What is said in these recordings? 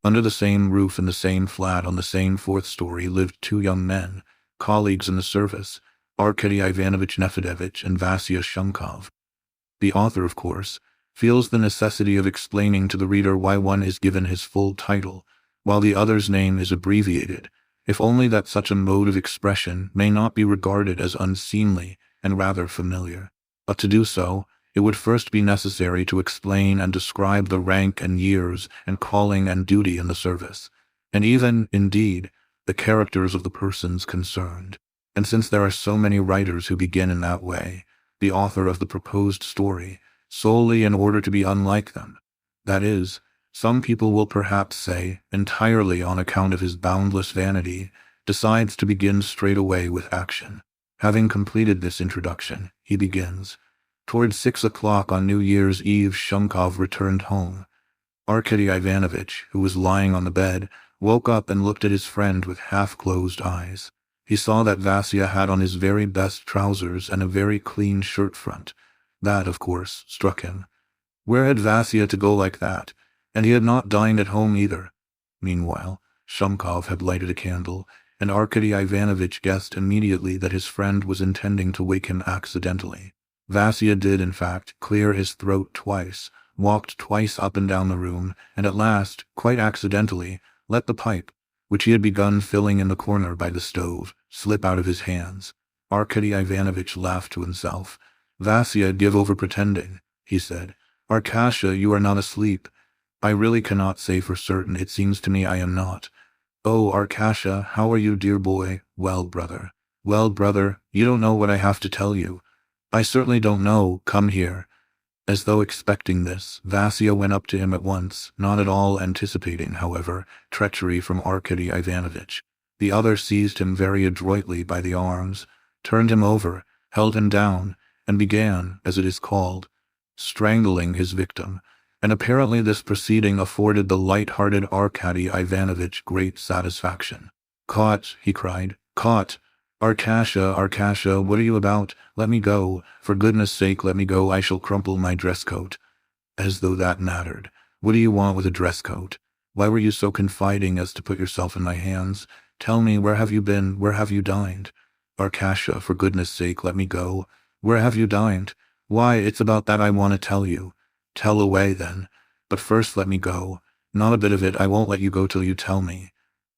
Under the same roof in the same flat on the same fourth story lived two young men, colleagues in the service, Arkady Ivanovich Nefedevich and Vasya Shumkov. The author, of course, feels the necessity of explaining to the reader why one is given his full title, while the other's name is abbreviated, if only that such a mode of expression may not be regarded as unseemly and rather familiar. But to do so, it would first be necessary to explain and describe the rank and years and calling and duty in the service, and even, indeed, the characters of the persons concerned. And since there are so many writers who begin in that way, the author of the proposed story, solely in order to be unlike them, that is, some people will perhaps say, entirely on account of his boundless vanity, decides to begin straight away with action. Having completed this introduction, he begins. Towards 6 o'clock on New Year's Eve, Shumkov returned home. Arkady Ivanovich, who was lying on the bed, woke up and looked at his friend with half-closed eyes. He saw that Vasya had on his very best trousers and a very clean shirt front. That, of course, struck him. Where had Vasya to go like that? And he had not dined at home either. Meanwhile, Shumkov had lighted a candle, and Arkady Ivanovich guessed immediately that his friend was intending to wake him accidentally. Vasya did, in fact, clear his throat twice, walked twice up and down the room, and at last, quite accidentally, let the pipe, which he had begun filling in the corner by the stove, slip out of his hands. Arkady Ivanovich laughed to himself. "Vasya, give over pretending," he said. "Arkasha, you are not asleep." "I really cannot say for certain. It seems to me I am not." "Oh, Arkasha, how are you, dear boy?" "Well, brother." "Well, brother, you don't know what I have to tell you." "I certainly don't know. Come here." As though expecting this, Vasya went up to him at once, not at all anticipating, however, treachery from Arkady Ivanovich. The other seized him very adroitly by the arms, turned him over, held him down, and began, as it is called, strangling his victim, and apparently this proceeding afforded the light-hearted Arkady Ivanovich great satisfaction. "Caught," he cried, "caught! Arkasha, Arkasha, what are you about? Let me go. For goodness sake, let me go. I shall crumple my dress coat." As though that mattered. "What do you want with a dress coat? Why were you so confiding as to put yourself in my hands? Tell me, where have you been? Where have you dined?" "Arkasha, for goodness sake, let me go. Where have you dined?" "Why, it's about that I want to tell you." "Tell away, then. But first let me go. Not a bit of it. I won't let you go till you tell me."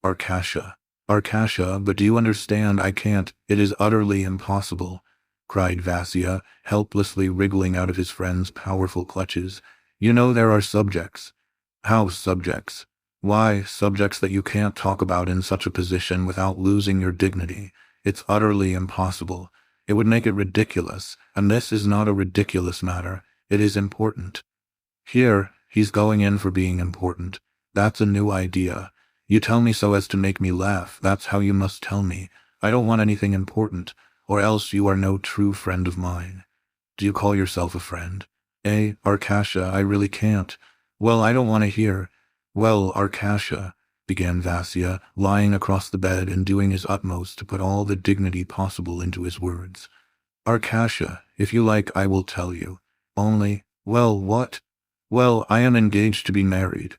"Arkasha. Arkasha, but do you understand? I can't. It is utterly impossible," cried Vasya, helplessly wriggling out of his friend's powerful clutches. "You know there are subjects." "How subjects?" "Why, subjects that you can't talk about in such a position without losing your dignity. It's utterly impossible. It would make it ridiculous, and this is not a ridiculous matter. It is important." "Here, he's going in for being important. That's a new idea. You tell me so as to make me laugh. That's how you must tell me. I don't want anything important, or else you are no true friend of mine." "Do you call yourself a friend?" Arkasha, I really can't." "Well, I don't want to hear." "Well, Arkasha," began Vasya, lying across the bed and doing his utmost to put all the dignity possible into his words. "Arkasha, if you like, I will tell you. Only—" "Well, what?" "Well, I am engaged to be married."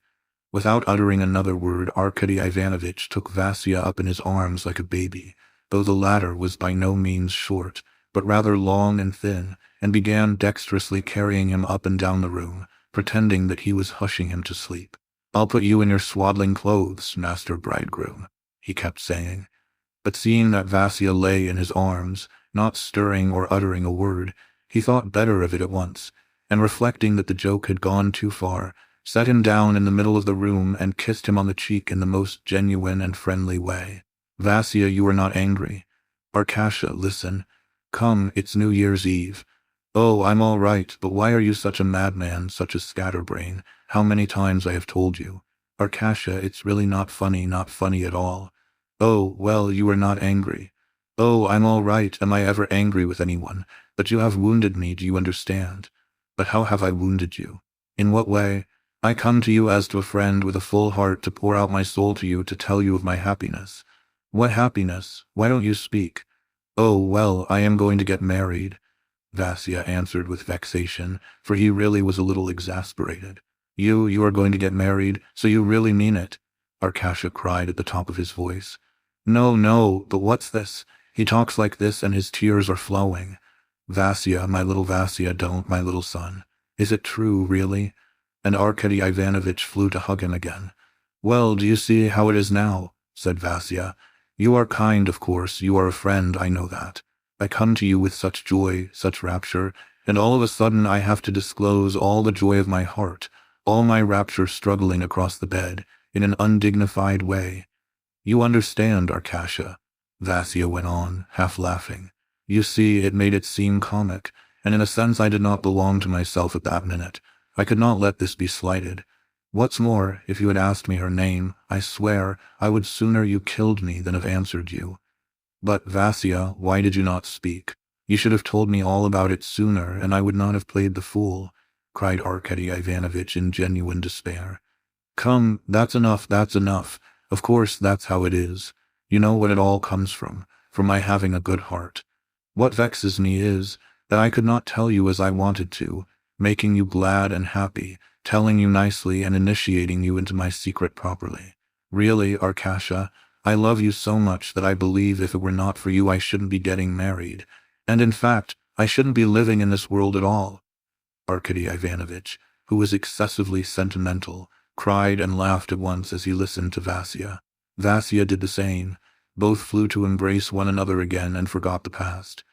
Without uttering another word, Arkady Ivanovich took Vasya up in his arms like a baby, though the latter was by no means short, but rather long and thin, and began dexterously carrying him up and down the room, pretending that he was hushing him to sleep. "I'll put you in your swaddling clothes, master bridegroom," he kept saying. But seeing that Vasya lay in his arms, not stirring or uttering a word, he thought better of it at once, and reflecting that the joke had gone too far, set him down in the middle of the room and kissed him on the cheek in the most genuine and friendly way. "Vasya, you are not angry." "Arkasha, listen. Come, it's New Year's Eve." "Oh, I'm all right, but why are you such a madman, such a scatterbrain? How many times I have told you." "Arkasha, it's really not funny at all." "Oh, well, you are not angry." "Oh, I'm all right. Am I ever angry with anyone? But you have wounded me, do you understand?" "But how have I wounded you?" "In what way?" "I come to you as to a friend with a full heart to pour out my soul to you, to tell you of my happiness." "What happiness? Why don't you speak?" "Oh, well, I am going to get married," Vasya answered with vexation, for he really was a little exasperated. You are going to get married, so you really mean it? Arkasha cried at the top of his voice. No, no, but what's this? He talks like this and his tears are flowing. Vasya, my little Vasya, don't, my little son. Is it true, really? And Arkady Ivanovitch flew to hug him again. Well, do you see how it is now? Said Vasya. You are kind, of course, you are a friend, I know that. I come to you with such joy, such rapture, and all of a sudden I have to disclose all the joy of my heart, all my rapture struggling across the bed, in an undignified way. You understand, Arkasha, Vasya went on, half laughing. You see, it made it seem comic, and in a sense I did not belong to myself at that minute. I could not let this be slighted. What's more, if you had asked me her name, I swear, I would sooner you killed me than have answered you. But, Vasya, why did you not speak? You should have told me all about it sooner, and I would not have played the fool, cried Arkady Ivanovitch in genuine despair. Come, that's enough, that's enough. Of course, that's how it is. You know what it all comes from my having a good heart. What vexes me is that I could not tell you as I wanted to, making you glad and happy, telling you nicely and initiating you into my secret properly. Really, Arkasha, I love you so much that I believe if it were not for you I shouldn't be getting married, and in fact, I shouldn't be living in this world at all. Arkady Ivanovitch, who was excessively sentimental, cried and laughed at once as he listened to Vasya. Vasya did the same. Both flew to embrace one another again and forgot the past.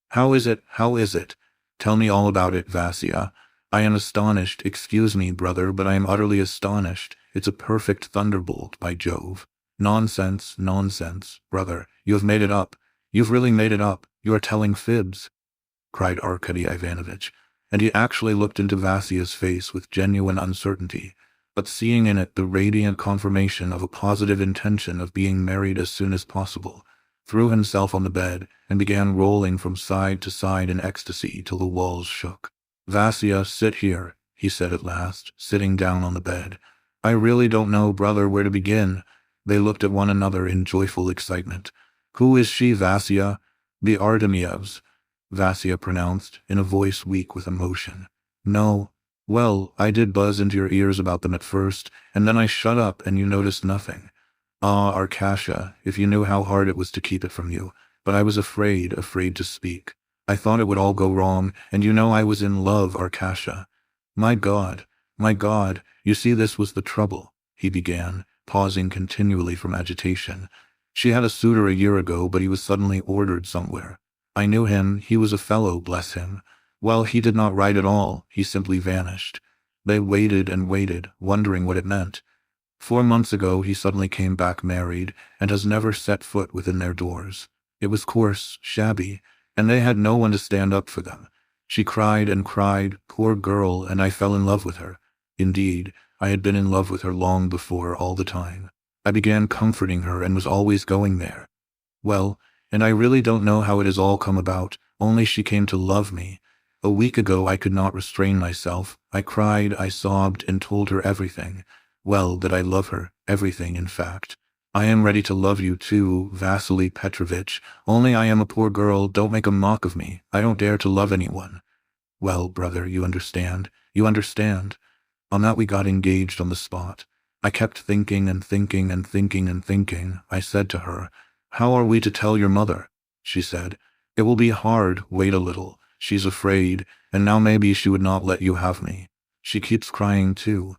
How is it? How is it? Tell me all about it, Vasya. I am astonished, excuse me, brother, but I am utterly astonished. It's a perfect thunderbolt, by Jove. Nonsense, nonsense, brother, you have made it up. You've really made it up. You are telling fibs, cried Arkady Ivanovitch, and he actually looked into Vasya's face with genuine uncertainty, but seeing in it the radiant confirmation of a positive intention of being married as soon as possible, threw himself on the bed and began rolling from side to side in ecstasy till the walls shook. Vasya, sit here, he said at last, sitting down on the bed. I really don't know, brother, where to begin. They looked at one another in joyful excitement. Who is she, Vasya? The Artemievs, Vasya pronounced, in a voice weak with emotion. No. Well, I did buzz into your ears about them at first, and then I shut up and you noticed nothing. Ah, Arkasha, if you knew how hard it was to keep it from you, but I was afraid to speak. I thought it would all go wrong, and you know I was in love, Arkasha. My God, you see this was the trouble, he began, pausing continually from agitation. She had a suitor a year ago, but he was suddenly ordered somewhere. I knew him, he was a fellow, bless him. Well, he did not write at all, he simply vanished. They waited and waited, wondering what it meant. 4 months ago he suddenly came back married, and has never set foot within their doors. It was coarse, shabby, and they had no one to stand up for them. She cried and cried, poor girl, and I fell in love with her. Indeed, I had been in love with her long before, all the time. I began comforting her and was always going there. Well, and I really don't know how it has all come about, only she came to love me. A week ago I could not restrain myself. I cried, I sobbed, and told her everything. Well, that I love her, everything, in fact. I am ready to love you too, Vasily Petrovitch, only I am a poor girl, don't make a mock of me. I don't dare to love anyone. Well, brother, you understand. On that we got engaged on the spot. I kept thinking and thinking and thinking and thinking. I said to her, how are we to tell your mother? She said, it will be hard, wait a little. She's afraid, and now maybe she would not let you have me. She keeps crying too.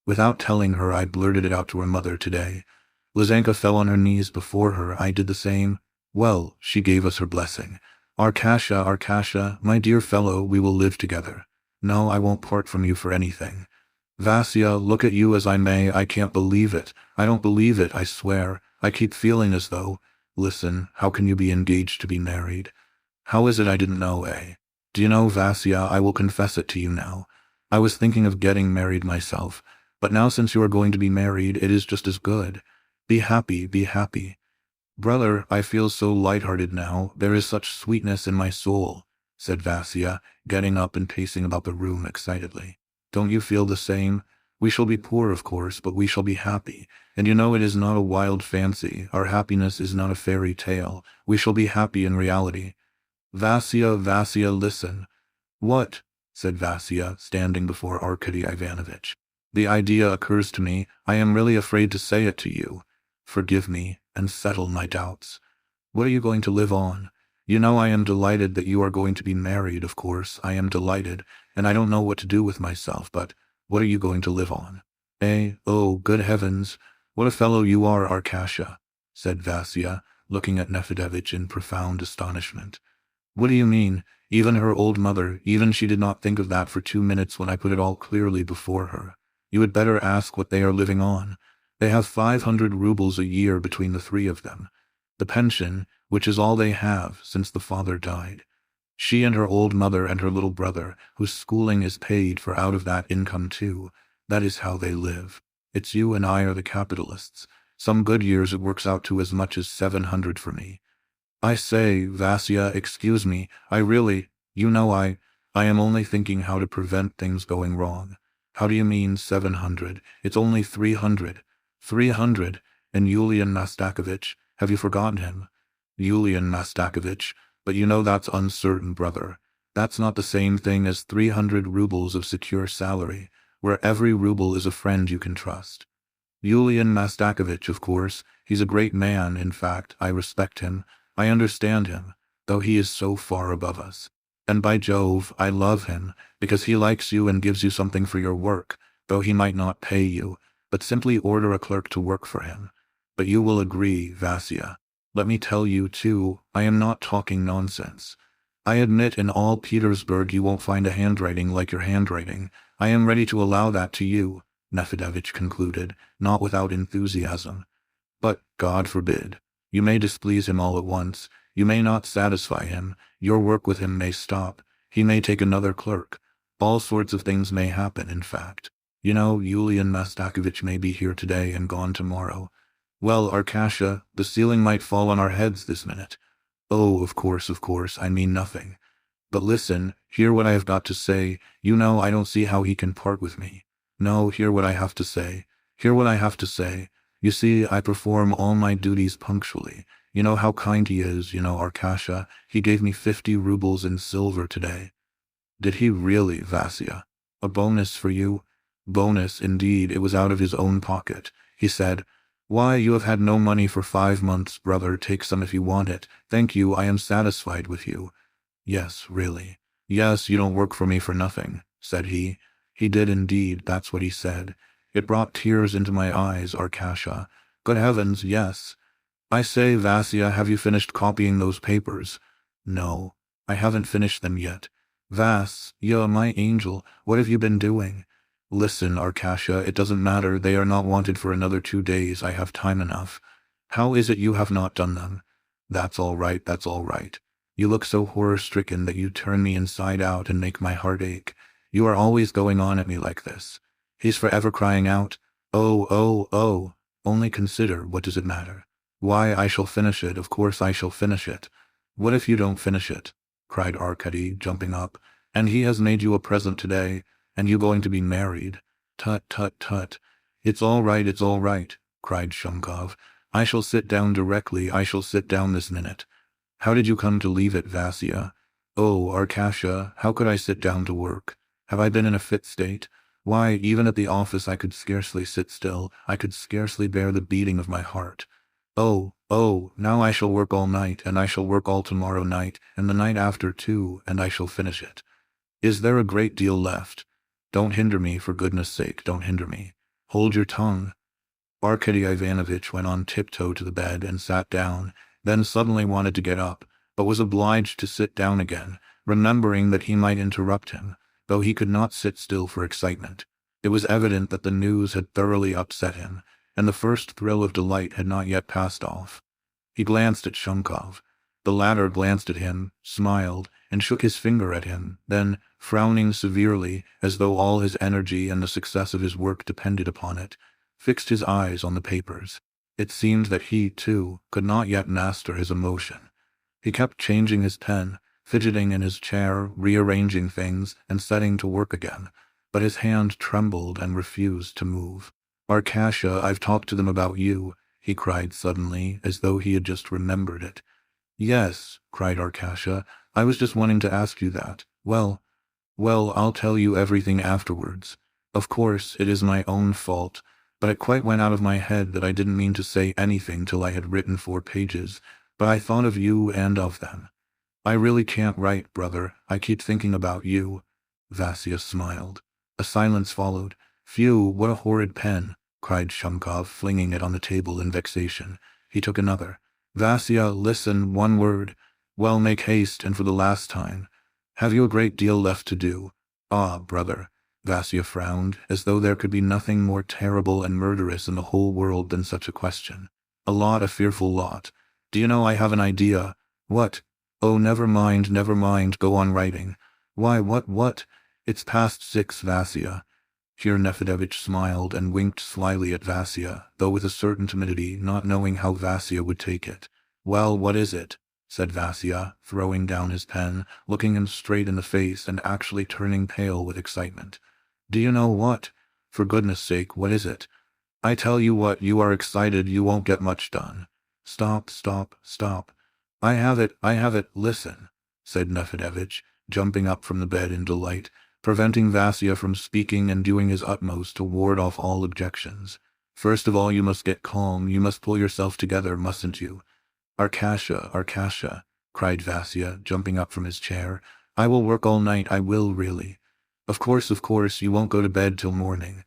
Without telling her, I blurted it out to her mother today. Lizanka fell on her knees before her. I did the same. Well, she gave us her blessing. Arkasha, my dear fellow, we will live together. No, I won't part from you for anything. Vasya, look at you as I may, I can't believe it. I don't believe it, I swear. I keep feeling as though... Listen, how can you be engaged to be married? How is it I didn't know, eh? Do you know, Vasya, I will confess it to you now. I was thinking of getting married myself, but now since you are going to be married, it is just as good. Be happy, be happy. Brother, I feel so light-hearted now, there is such sweetness in my soul, said Vasya, getting up and pacing about the room excitedly. Don't you feel the same? We shall be poor, of course, but we shall be happy. And you know it is not a wild fancy, our happiness is not a fairy tale. We shall be happy in reality. Vasya, listen. What? Said Vasya, standing before Arkady Ivanovitch. The idea occurs to me. I am really afraid to say it to you. Forgive me, and settle my doubts. What are you going to live on? You know I am delighted that you are going to be married, of course. I am delighted, and I don't know what to do with myself, but what are you going to live on? Eh? Oh, good heavens! What a fellow you are, Arkasha, said Vasya, looking at Nephidevich in profound astonishment. What do you mean? Even her old mother, even she did not think of that for 2 minutes when I put it all clearly before her. You had better ask what they are living on. They have 500 rubles a year between the three of them. The pension, which is all they have since the father died. She and her old mother and her little brother, whose schooling is paid for out of that income too. That is how they live. It's you and I are the capitalists. Some good years it works out to as much as 700 for me. I say, Vasya, excuse me, I really, I am only thinking how to prevent things going wrong. How do you mean 700? It's only 300. 300? And Yulian Mastakovich, have you forgotten him? Yulian Mastakovich, but you know that's uncertain, brother. That's not the same thing as 300 rubles of secure salary, where every ruble is a friend you can trust. Yulian Mastakovich, of course, he's a great man, in fact, I respect him. I understand him, though he is so far above us. And by Jove, I love him, because he likes you and gives you something for your work, though he might not pay you, but simply order a clerk to work for him. But you will agree, Vasya. Let me tell you, too, I am not talking nonsense. I admit in all Petersburg you won't find a handwriting like your handwriting. I am ready to allow that to you, Nephidevich concluded, not without enthusiasm. But, God forbid, you may displease him all at once, you may not satisfy him, your work with him may stop, he may take another clerk. All sorts of things may happen, in fact. You know, Yulian Mastakovich may be here today and gone tomorrow. Well, Arkasha, the ceiling might fall on our heads this minute. Oh, of course, I mean nothing. But listen, hear what I have got to say. You know I don't see how he can part with me. No, hear what I have to say. Hear what I have to say. You see, I perform all my duties punctually. You know how kind he is, Arkasha. He gave me 50 rubles in silver today. Did he really, Vasya? A bonus for you? Bonus, indeed, it was out of his own pocket. He said, "Why, you have had no money for 5 months, brother. Take some if you want it. Thank you, I am satisfied with you." Yes, really. Yes, you don't work for me for nothing, said he. He did indeed, that's what he said. It brought tears into my eyes, Arkasha. Good heavens, yes. I say, Vasya, have you finished copying those papers? No, I haven't finished them yet. Vasya, my angel, what have you been doing? Listen, Arkasha, it doesn't matter, they are not wanted for another 2 days, I have time enough. How is it you have not done them? That's all right, that's all right. You look so horror-stricken that you turn me inside out and make my heart ache. You are always going on at me like this. He's forever crying out, "Oh, oh, oh." Only consider, what does it matter? Why, I shall finish it, of course I shall finish it. What if you don't finish it? Cried Arkady, jumping up. And he has made you a present today, and you going to be married. Tut, tut, tut. It's all right, cried Shumkov. I shall sit down directly, I shall sit down this minute. How did you come to leave it, Vasya? Oh, Arkasha, how could I sit down to work? Have I been in a fit state? Why, even at the office I could scarcely sit still, I could scarcely bear the beating of my heart. Oh, now I shall work all night, and I shall work all tomorrow night, and the night after too, and I shall finish it. Is there a great deal left? Don't hinder me, for goodness sake, don't hinder me. Hold your tongue. Arkady Ivanovich went on tiptoe to the bed and sat down, then suddenly wanted to get up, but was obliged to sit down again, remembering that he might interrupt him, though he could not sit still for excitement. It was evident that the news had thoroughly upset him, and the first thrill of delight had not yet passed off. He glanced at Shumkov. The latter glanced at him, smiled, and shook his finger at him, then, frowning severely, as though all his energy and the success of his work depended upon it, fixed his eyes on the papers. It seemed that he, too, could not yet master his emotion. He kept changing his pen, fidgeting in his chair, rearranging things, and setting to work again, but his hand trembled and refused to move. "Arkasha, I've talked to them about you," he cried suddenly, as though he had just remembered it. "Yes," cried Arkasha, "I was just wanting to ask you that. Well, I'll tell you everything afterwards. Of course, it is my own fault, but it quite went out of my head that I didn't mean to say anything till I had written 4 pages, but I thought of you and of them. I really can't write, brother. I keep thinking about you. Vasya smiled. A silence followed. Phew, what a horrid pen, cried Shumkov, flinging it on the table in vexation. He took another. Vasya, listen, one word. Well, make haste, and for the last time. Have you a great deal left to do? Ah, brother. Vasya frowned, as though there could be nothing more terrible and murderous in the whole world than such a question. A lot, a fearful lot. Do you know, I have an idea. What? Oh, never mind, go on writing. Why, what? It's past 6, Vasya. Here Nefedevich smiled and winked slyly at Vasya, though with a certain timidity, not knowing how Vasya would take it. Well, what is it? Said Vasya, throwing down his pen, looking him straight in the face and actually turning pale with excitement. Do you know what? For goodness sake, what is it? I tell you what, you are excited, you won't get much done. Stop. I have it, listen, said Nefedevich, jumping up from the bed in delight, preventing Vasya from speaking and doing his utmost to ward off all objections. First of all, you must get calm, you must pull yourself together, mustn't you? Arkasha, cried Vasya, jumping up from his chair. I will work all night, I will really. Of course, you won't go to bed till morning.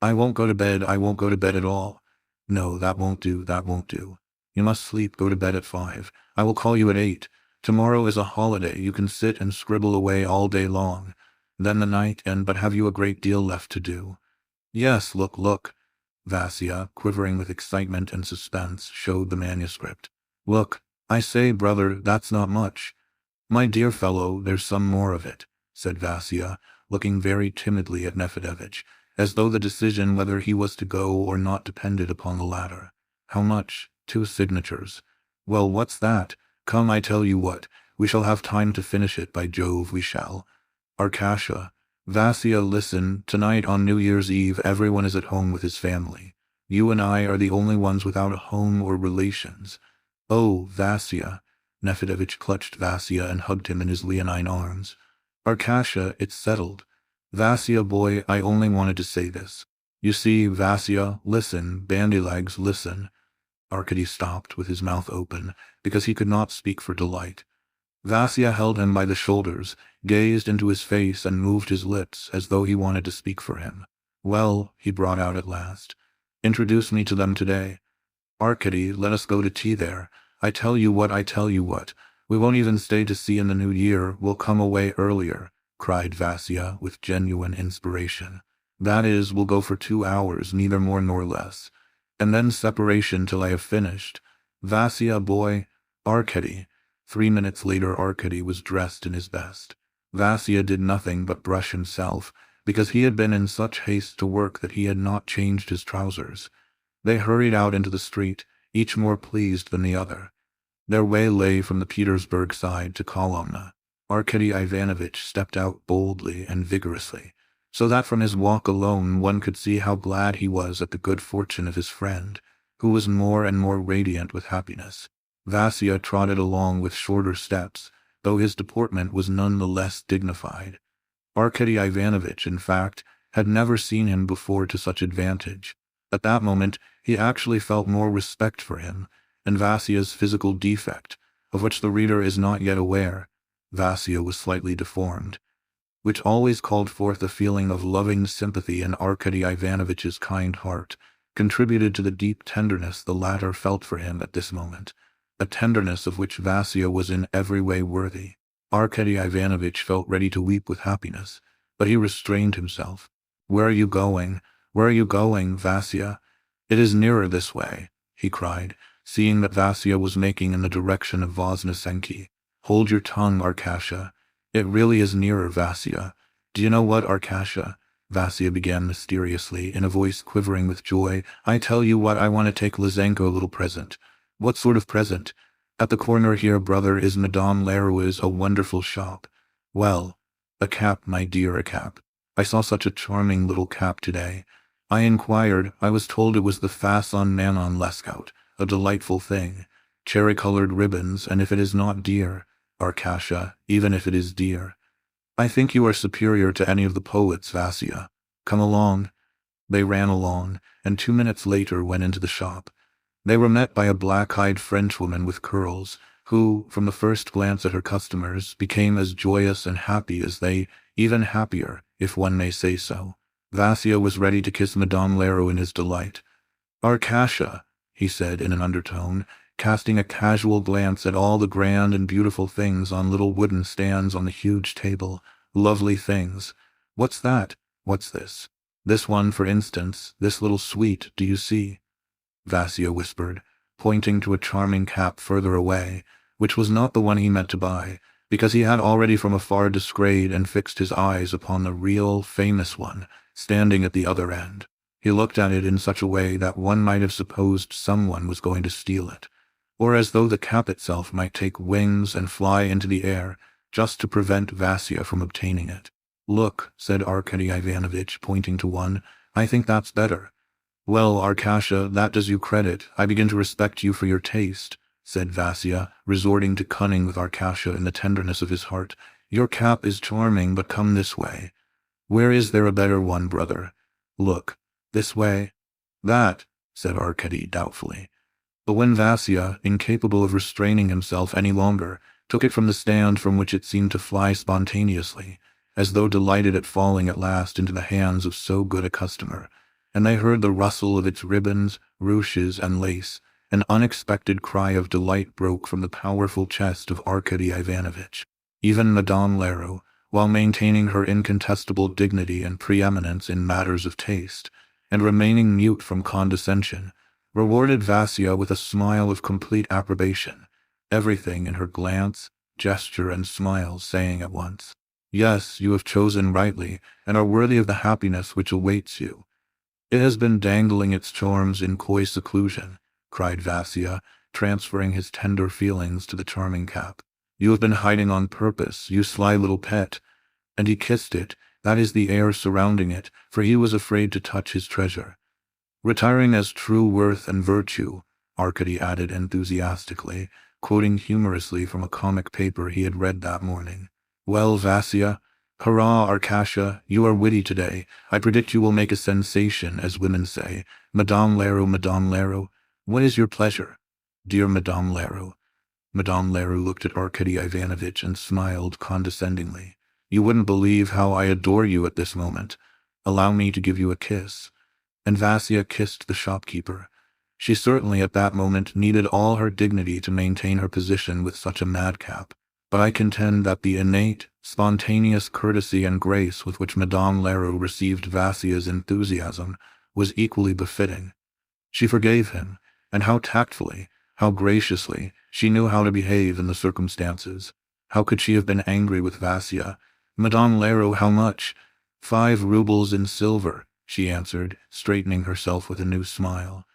I won't go to bed at all. No, that won't do. You must sleep, go to bed at 5. I will call you at 8. Tomorrow is a holiday, you can sit and scribble away all day long. Then the night, but have you a great deal left to do? Yes, look. Vasya, quivering with excitement and suspense, showed the manuscript. Look, I say, brother, that's not much. My dear fellow, there's some more of it, said Vasya, looking very timidly at Nefedevich, as though the decision whether he was to go or not depended upon the latter. How much? 2 signatures. Well, what's that? Come, I tell you what, we shall have time to finish it, by Jove, we shall. Arkasha, Vasya, listen, tonight on New Year's Eve everyone is at home with his family. You and I are the only ones without a home or relations. Oh, Vasya. Nefedevich clutched Vasya and hugged him in his leonine arms. Arkasha, it's settled. Vasya, boy, I only wanted to say this. You see, Vasya, listen, bandy-legs, listen. Arkady stopped with his mouth open, because he could not speak for delight. Vasya held him by the shoulders, gazed into his face and moved his lips as though he wanted to speak for him. Well, he brought out at last. Introduce me to them today. Arkady, let us go to tea there. I tell you what. We won't even stay to see in the new year, we'll come away earlier, cried Vasya with genuine inspiration. That is, we'll go for 2 hours, neither more nor less. And then separation till I have finished. Vasya, boy. Arkady. 3 minutes later Arkady was dressed in his best. Vasya did nothing but brush himself, because he had been in such haste to work that he had not changed his trousers. They hurried out into the street, each more pleased than the other. Their way lay from the Petersburg side to Kolomna. Arkady Ivanovich stepped out boldly and vigorously, so that from his walk alone one could see how glad he was at the good fortune of his friend, who was more and more radiant with happiness. Vasya trotted along with shorter steps, though his deportment was none the less dignified. Arkady Ivanovich, in fact, had never seen him before to such advantage. At that moment he actually felt more respect for him, and Vasya's physical defect, of which the reader is not yet aware, Vasya was slightly deformed, which always called forth a feeling of loving sympathy in Arkady Ivanovich's kind heart, contributed to the deep tenderness the latter felt for him at this moment, a tenderness of which Vasya was in every way worthy. Arkady Ivanovich felt ready to weep with happiness, but he restrained himself. Where are you going, Vasya? It is nearer this way, he cried, seeing that Vasya was making in the direction of Voznesenky. Hold your tongue, Arkasha. It really is nearer, Vasya. Do you know what, Arkasha? Vasya began mysteriously, in a voice quivering with joy. I tell you what, I want to take Lizenko a little present. What sort of present? At the corner here, brother, is Madame Leroux's a wonderful shop. Well, a cap, my dear, a cap. I saw such a charming little cap today. I inquired, I was told it was the Fason Manon Lescaut, a delightful thing. Cherry-colored ribbons, and if it is not dear, Arkasha, even if it is dear. I think you are superior to any of the poets, Vasya. Come along." They ran along, and 2 minutes later went into the shop. They were met by a black-eyed Frenchwoman with curls, who, from the first glance at her customers, became as joyous and happy as they, even happier, if one may say so. Vasya was ready to kiss Madame Lero in his delight. "Arkasha," he said in an undertone, casting a casual glance at all the grand and beautiful things on little wooden stands on the huge table. "Lovely things. What's that? What's this? This one, for instance, this little sweet, do you see?" Vasya whispered, pointing to a charming cap further away, which was not the one he meant to buy, because he had already from afar descried and fixed his eyes upon the real, famous one, standing at the other end. He looked at it in such a way that one might have supposed someone was going to steal it, or as though the cap itself might take wings and fly into the air, just to prevent Vasya from obtaining it. "Look," said Arkady Ivanovitch, pointing to one, "I think that's better." "Well, Arkasha, that does you credit. I begin to respect you for your taste," said Vasya, resorting to cunning with Arkasha in the tenderness of his heart. "Your cap is charming, but come this way." "Where is there a better one, brother?" "Look. This way." "That," said Arkady doubtfully. But when Vasya, incapable of restraining himself any longer, took it from the stand from which it seemed to fly spontaneously, as though delighted at falling at last into the hands of so good a customer, and they heard the rustle of its ribbons, ruches, and lace, an unexpected cry of delight broke from the powerful chest of Arkady Ivanovitch. Even Madame Lero, while maintaining her incontestable dignity and preeminence in matters of taste, and remaining mute from condescension, rewarded Vasya with a smile of complete approbation, everything in her glance, gesture, and smile saying at once, "Yes, you have chosen rightly, and are worthy of the happiness which awaits you." "It has been dangling its charms in coy seclusion," cried Vasya, transferring his tender feelings to the charming cap. "You have been hiding on purpose, you sly little pet." And he kissed it, that is the air surrounding it, for he was afraid to touch his treasure. "Retiring as true worth and virtue," Arkady added enthusiastically, quoting humorously from a comic paper he had read that morning. "Well, Vasya, hurrah, Arkasha, you are witty today. I predict you will make a sensation, as women say. Madame Lero, what is your pleasure?" "Dear Madame Lero." Madame Lero looked at Arkady Ivanovitch and smiled condescendingly. "You wouldn't believe how I adore you at this moment. Allow me to give you a kiss." And Vasya kissed the shopkeeper. She certainly at that moment needed all her dignity to maintain her position with such a madcap, but I contend that the innate, spontaneous courtesy and grace with which Madame Lero received Vasya's enthusiasm was equally befitting. She forgave him, and how tactfully, how graciously, she knew how to behave in the circumstances. How could she have been angry with Vasya? "Madame Lero, how much?" 5 rubles in silver," she answered, straightening herself with a new smile.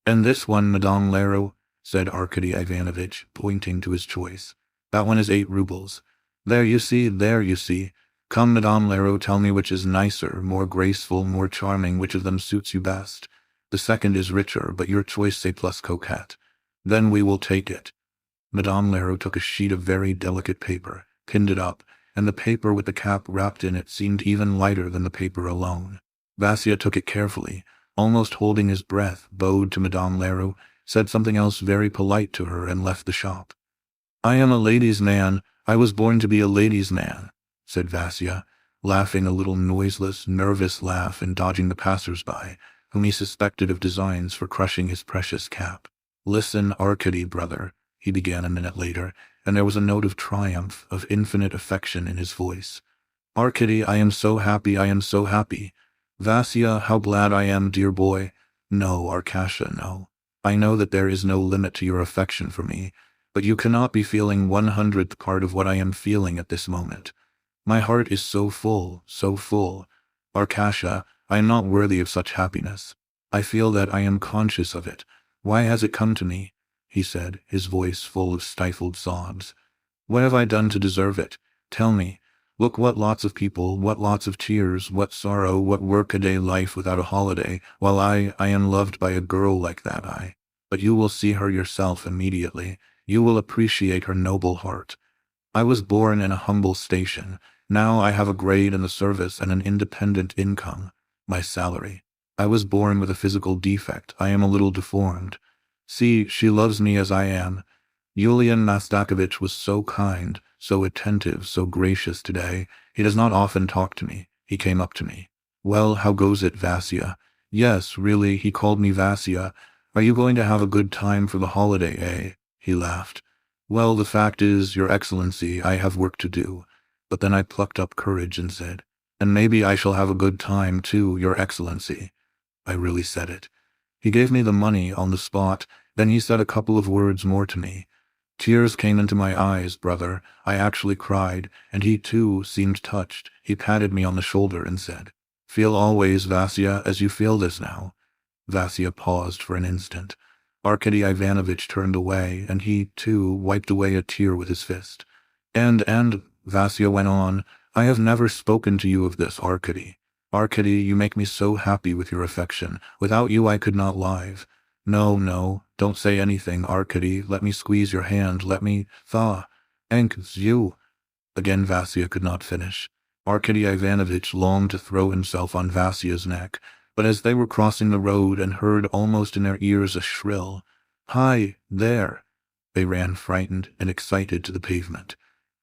"And this one, Madame Lero?" said Arkady Ivanovitch, pointing to his choice. "That one is 8 rubles. There you see. Come, Madame Lero, tell me which is nicer, more graceful, more charming, which of them suits you best. The second is richer, but your choice c'est plus coquette. Then we will take it." Madame Lero took a sheet of very delicate paper, pinned it up, and the paper with the cap wrapped in it seemed even lighter than the paper alone. Vasya took it carefully, almost holding his breath, bowed to Madame Lero, said something else very polite to her, and left the shop. "I am a ladies' man. I was born to be a ladies' man," said Vasya, laughing a little noiseless, nervous laugh and dodging the passers-by, whom he suspected of designs for crushing his precious cap. "Listen, Arkady, brother," he began a minute later, and there was a note of triumph, of infinite affection in his voice. "Arkady, I am so happy, I am so happy. Vasya, how glad I am, dear boy. No, Arkasha, no. I know that there is no limit to your affection for me, but you cannot be feeling 1/100th part of what I am feeling at this moment. My heart is so full, so full. Arkasha, I am not worthy of such happiness. I feel that I am conscious of it. Why has it come to me?" he said, his voice full of stifled sobs. "What have I done to deserve it? Tell me. Look, what lots of people, what lots of tears, what sorrow, what work-a-day life without a holiday, while I am loved by a girl like that. But you will see her yourself immediately. You will appreciate her noble heart. I was born in a humble station. Now I have a grade in the service and an independent income. My salary. I was born with a physical defect. I am a little deformed. See, she loves me as I am. Yulian Mastakovich was so kind, so attentive, so gracious today. He does not often talk to me. He came up to me. Well, how goes it, Vasya? Yes, really, he called me Vasya. Are you going to have a good time for the holiday, eh? He laughed. Well, the fact is, Your Excellency, I have work to do. But then I plucked up courage and said, and maybe I shall have a good time too, Your Excellency. I really said it. He gave me the money on the spot, then he said a couple of words more to me. Tears came into my eyes, brother. I actually cried, and he too seemed touched. He patted me on the shoulder and said, Feel always, Vasya, as you feel this now. Vasya paused for an instant. Arkady Ivanovich turned away, and he, too, wiped away a tear with his fist. And, Vasya went on, I have never spoken to you of this, Arkady. Arkady, you make me so happy with your affection. Without you I could not live. No, don't say anything, Arkady. Let me squeeze your hand. Let me thaw. Thanks, you. Again Vasya could not finish. Arkady Ivanovich longed to throw himself on Vasya's neck, but as they were crossing the road and heard almost in their ears a shrill, Hi, there, they ran frightened and excited to the pavement.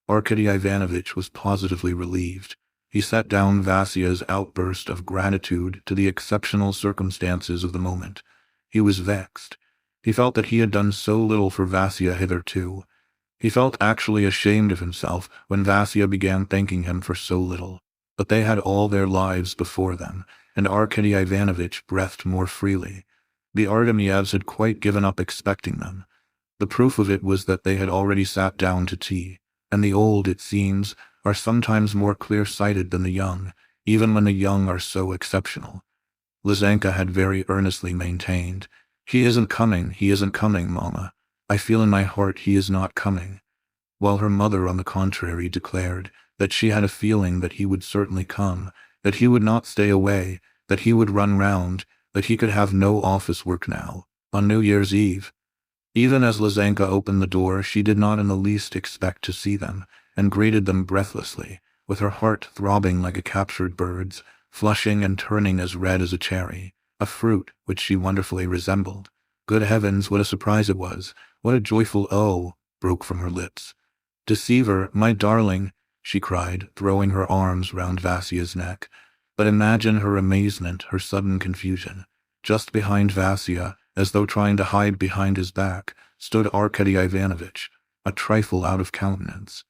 Arkady Ivanovich was positively relieved. He set down Vasya's outburst of gratitude to the exceptional circumstances of the moment. He was vexed. He felt that he had done so little for Vasya hitherto. He felt actually ashamed of himself when Vasya began thanking him for so little. But they had all their lives before them, and Arkady Ivanovich breathed more freely. The Artemyevs had quite given up expecting them. The proof of it was that they had already sat down to tea, and the old, it seems, are sometimes more clear-sighted than the young, even when the young are so exceptional. Lizanka had very earnestly maintained, He isn't coming, Mama. I feel in my heart he is not coming. While her mother, on the contrary, declared that she had a feeling that he would certainly come, that he would not stay away, that he would run round, that he could have no office work now, on New Year's Eve. Even as Lizanka opened the door, she did not in the least expect to see them, and greeted them breathlessly, with her heart throbbing like a captured bird's, flushing and turning as red as a cherry, a fruit which she wonderfully resembled. Good heavens, what a surprise it was! What a joyful "oh" broke from her lips. Deceiver, my darling, she cried, throwing her arms round Vasya's neck. But imagine her amazement, her sudden confusion. Just behind Vasya, as though trying to hide behind his back, stood Arkady Ivanovich, a trifle out of countenance.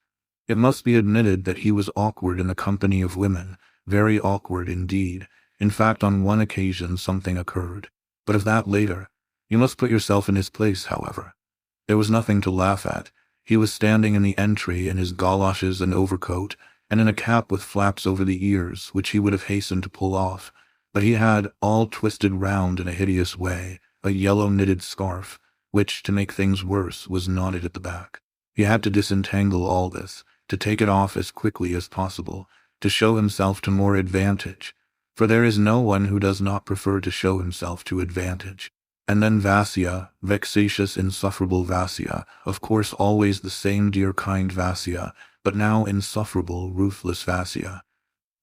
It must be admitted that he was awkward in the company of women, very awkward indeed. In fact, on one occasion something occurred. But of that later. You must put yourself in his place, however. There was nothing to laugh at. He was standing in the entry in his goloshes and overcoat, and in a cap with flaps over the ears, which he would have hastened to pull off. But he had, all twisted round in a hideous way, a yellow knitted scarf, which, to make things worse, was knotted at the back. He had to disentangle all this, to take it off as quickly as possible, to show himself to more advantage, for there is no one who does not prefer to show himself to advantage. And then Vasya, vexatious, insufferable Vasya, of course always the same dear kind Vasya, but now insufferable, ruthless Vasya.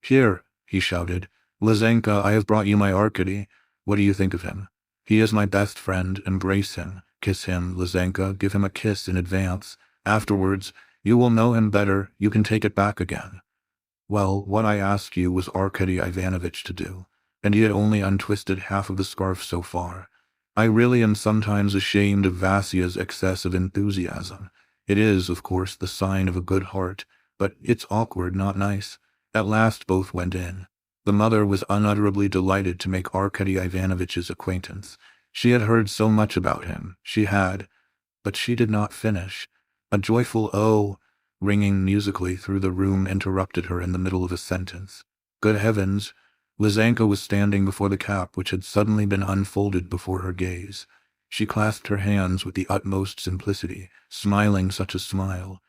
Here, he shouted, Lizanka, I have brought you my Arkady. What do you think of him? He is my best friend. Embrace him. Kiss him, Lizanka. Give him a kiss in advance. Afterwards, you will know him better. You can take it back again. Well, what I asked you was Arkady Ivanovich to do, and he had only untwisted half of the scarf so far. I really am sometimes ashamed of Vasya's excess of enthusiasm. It is, of course, the sign of a good heart, but it's awkward, not nice. At last both went in. The mother was unutterably delighted to make Arkady Ivanovich's acquaintance. She had heard so much about him. But she did not finish. A joyful "oh" ringing musically through the room interrupted her in the middle of a sentence. Good heavens! Lizanka was standing before the cap which had suddenly been unfolded before her gaze. She clasped her hands with the utmost simplicity, smiling such a smile.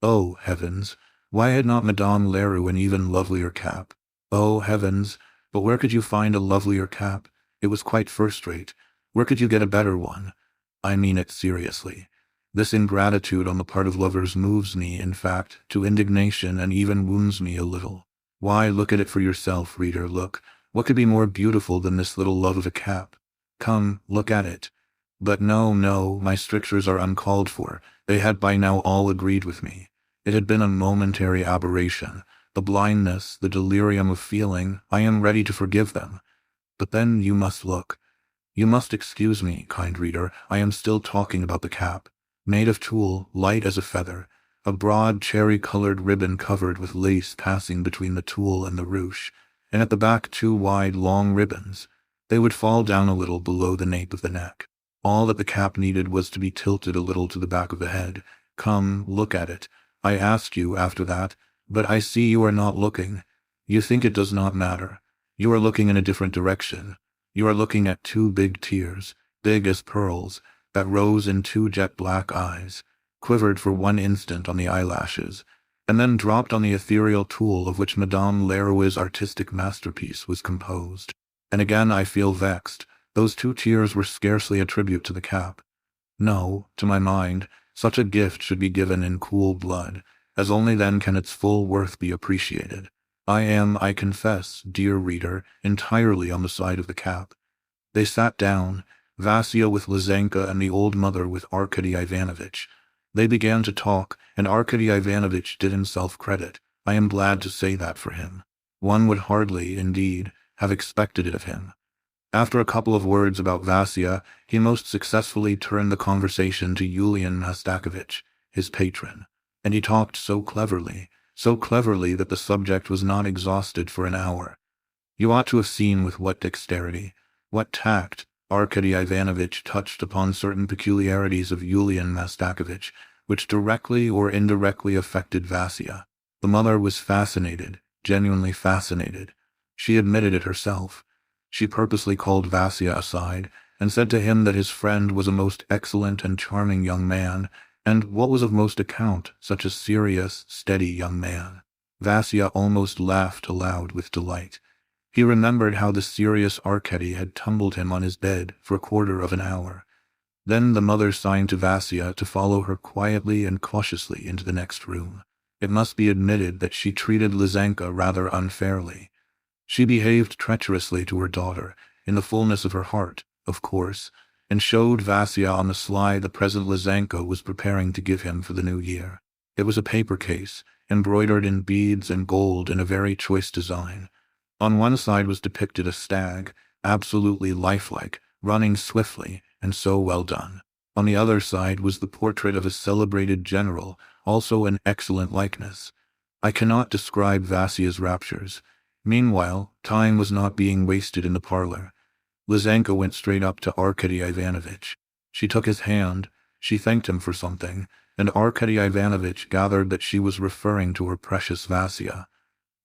Oh, heavens! Why had not Madame Leroux an even lovelier cap? Oh, heavens! But where could you find a lovelier cap? It was quite first-rate. Where could you get a better one? I mean it seriously. This ingratitude on the part of lovers moves me, in fact, to indignation and even wounds me a little. Why, look at it for yourself, reader, look. What could be more beautiful than this little love of a cap? Come, look at it. But no, no, my strictures are uncalled for. They had by now all agreed with me. It had been a momentary aberration. The blindness, the delirium of feeling, I am ready to forgive them. But then you must look. You must excuse me, kind reader, I am still talking about the cap. Made of tulle, light as a feather, a broad cherry-colored ribbon covered with lace passing between the tulle and the ruche, and at the back 2 wide, long ribbons. They would fall down a little below the nape of the neck. All that the cap needed was to be tilted a little to the back of the head. Come, look at it. I asked you after that, but I see you are not looking. You think it does not matter. You are looking in a different direction. You are looking at 2 big tears, big as pearls, that rose in 2 jet-black eyes, quivered for 1 instant on the eyelashes, and then dropped on the ethereal tulle of which Madame Leroux's artistic masterpiece was composed. And again I feel vexed. Those 2 tears were scarcely a tribute to the cap. No, to my mind, such a gift should be given in cool blood, as only then can its full worth be appreciated. I am, I confess, dear reader, entirely on the side of the cap. They sat down, Vasya with Lizenka and the old mother with Arkady Ivanovitch. They began to talk, and Arkady Ivanovitch did himself credit. I am glad to say that for him. One would hardly, indeed, have expected it of him. After a couple of words about Vasya, he most successfully turned the conversation to Yulian Mastakovich, his patron, and he talked so cleverly that the subject was not exhausted for an hour. You ought to have seen with what dexterity, what tact, Arkady Ivanovitch touched upon certain peculiarities of Yulian Mastakovich, which directly or indirectly affected Vasya. The mother was fascinated, genuinely fascinated. She admitted it herself. She purposely called Vasya aside, and said to him that his friend was a most excellent and charming young man, and, what was of most account, such a serious, steady young man. Vasya almost laughed aloud with delight. He remembered how the serious Arkady had tumbled him on his bed for a quarter of an hour. Then the mother signed to Vasya to follow her quietly and cautiously into the next room. It must be admitted that she treated Lizenka rather unfairly. She behaved treacherously to her daughter, in the fullness of her heart, of course, and showed Vasya on the sly the present Lizenka was preparing to give him for the new year. It was a paper case, embroidered in beads and gold in a very choice design. On one side was depicted a stag, absolutely lifelike, running swiftly, and so well done. On the other side was the portrait of a celebrated general, also an excellent likeness. I cannot describe Vasya's raptures. Meanwhile, time was not being wasted in the parlor. Lizenka went straight up to Arkady Ivanovitch. She took his hand, she thanked him for something, and Arkady Ivanovitch gathered that she was referring to her precious Vasya.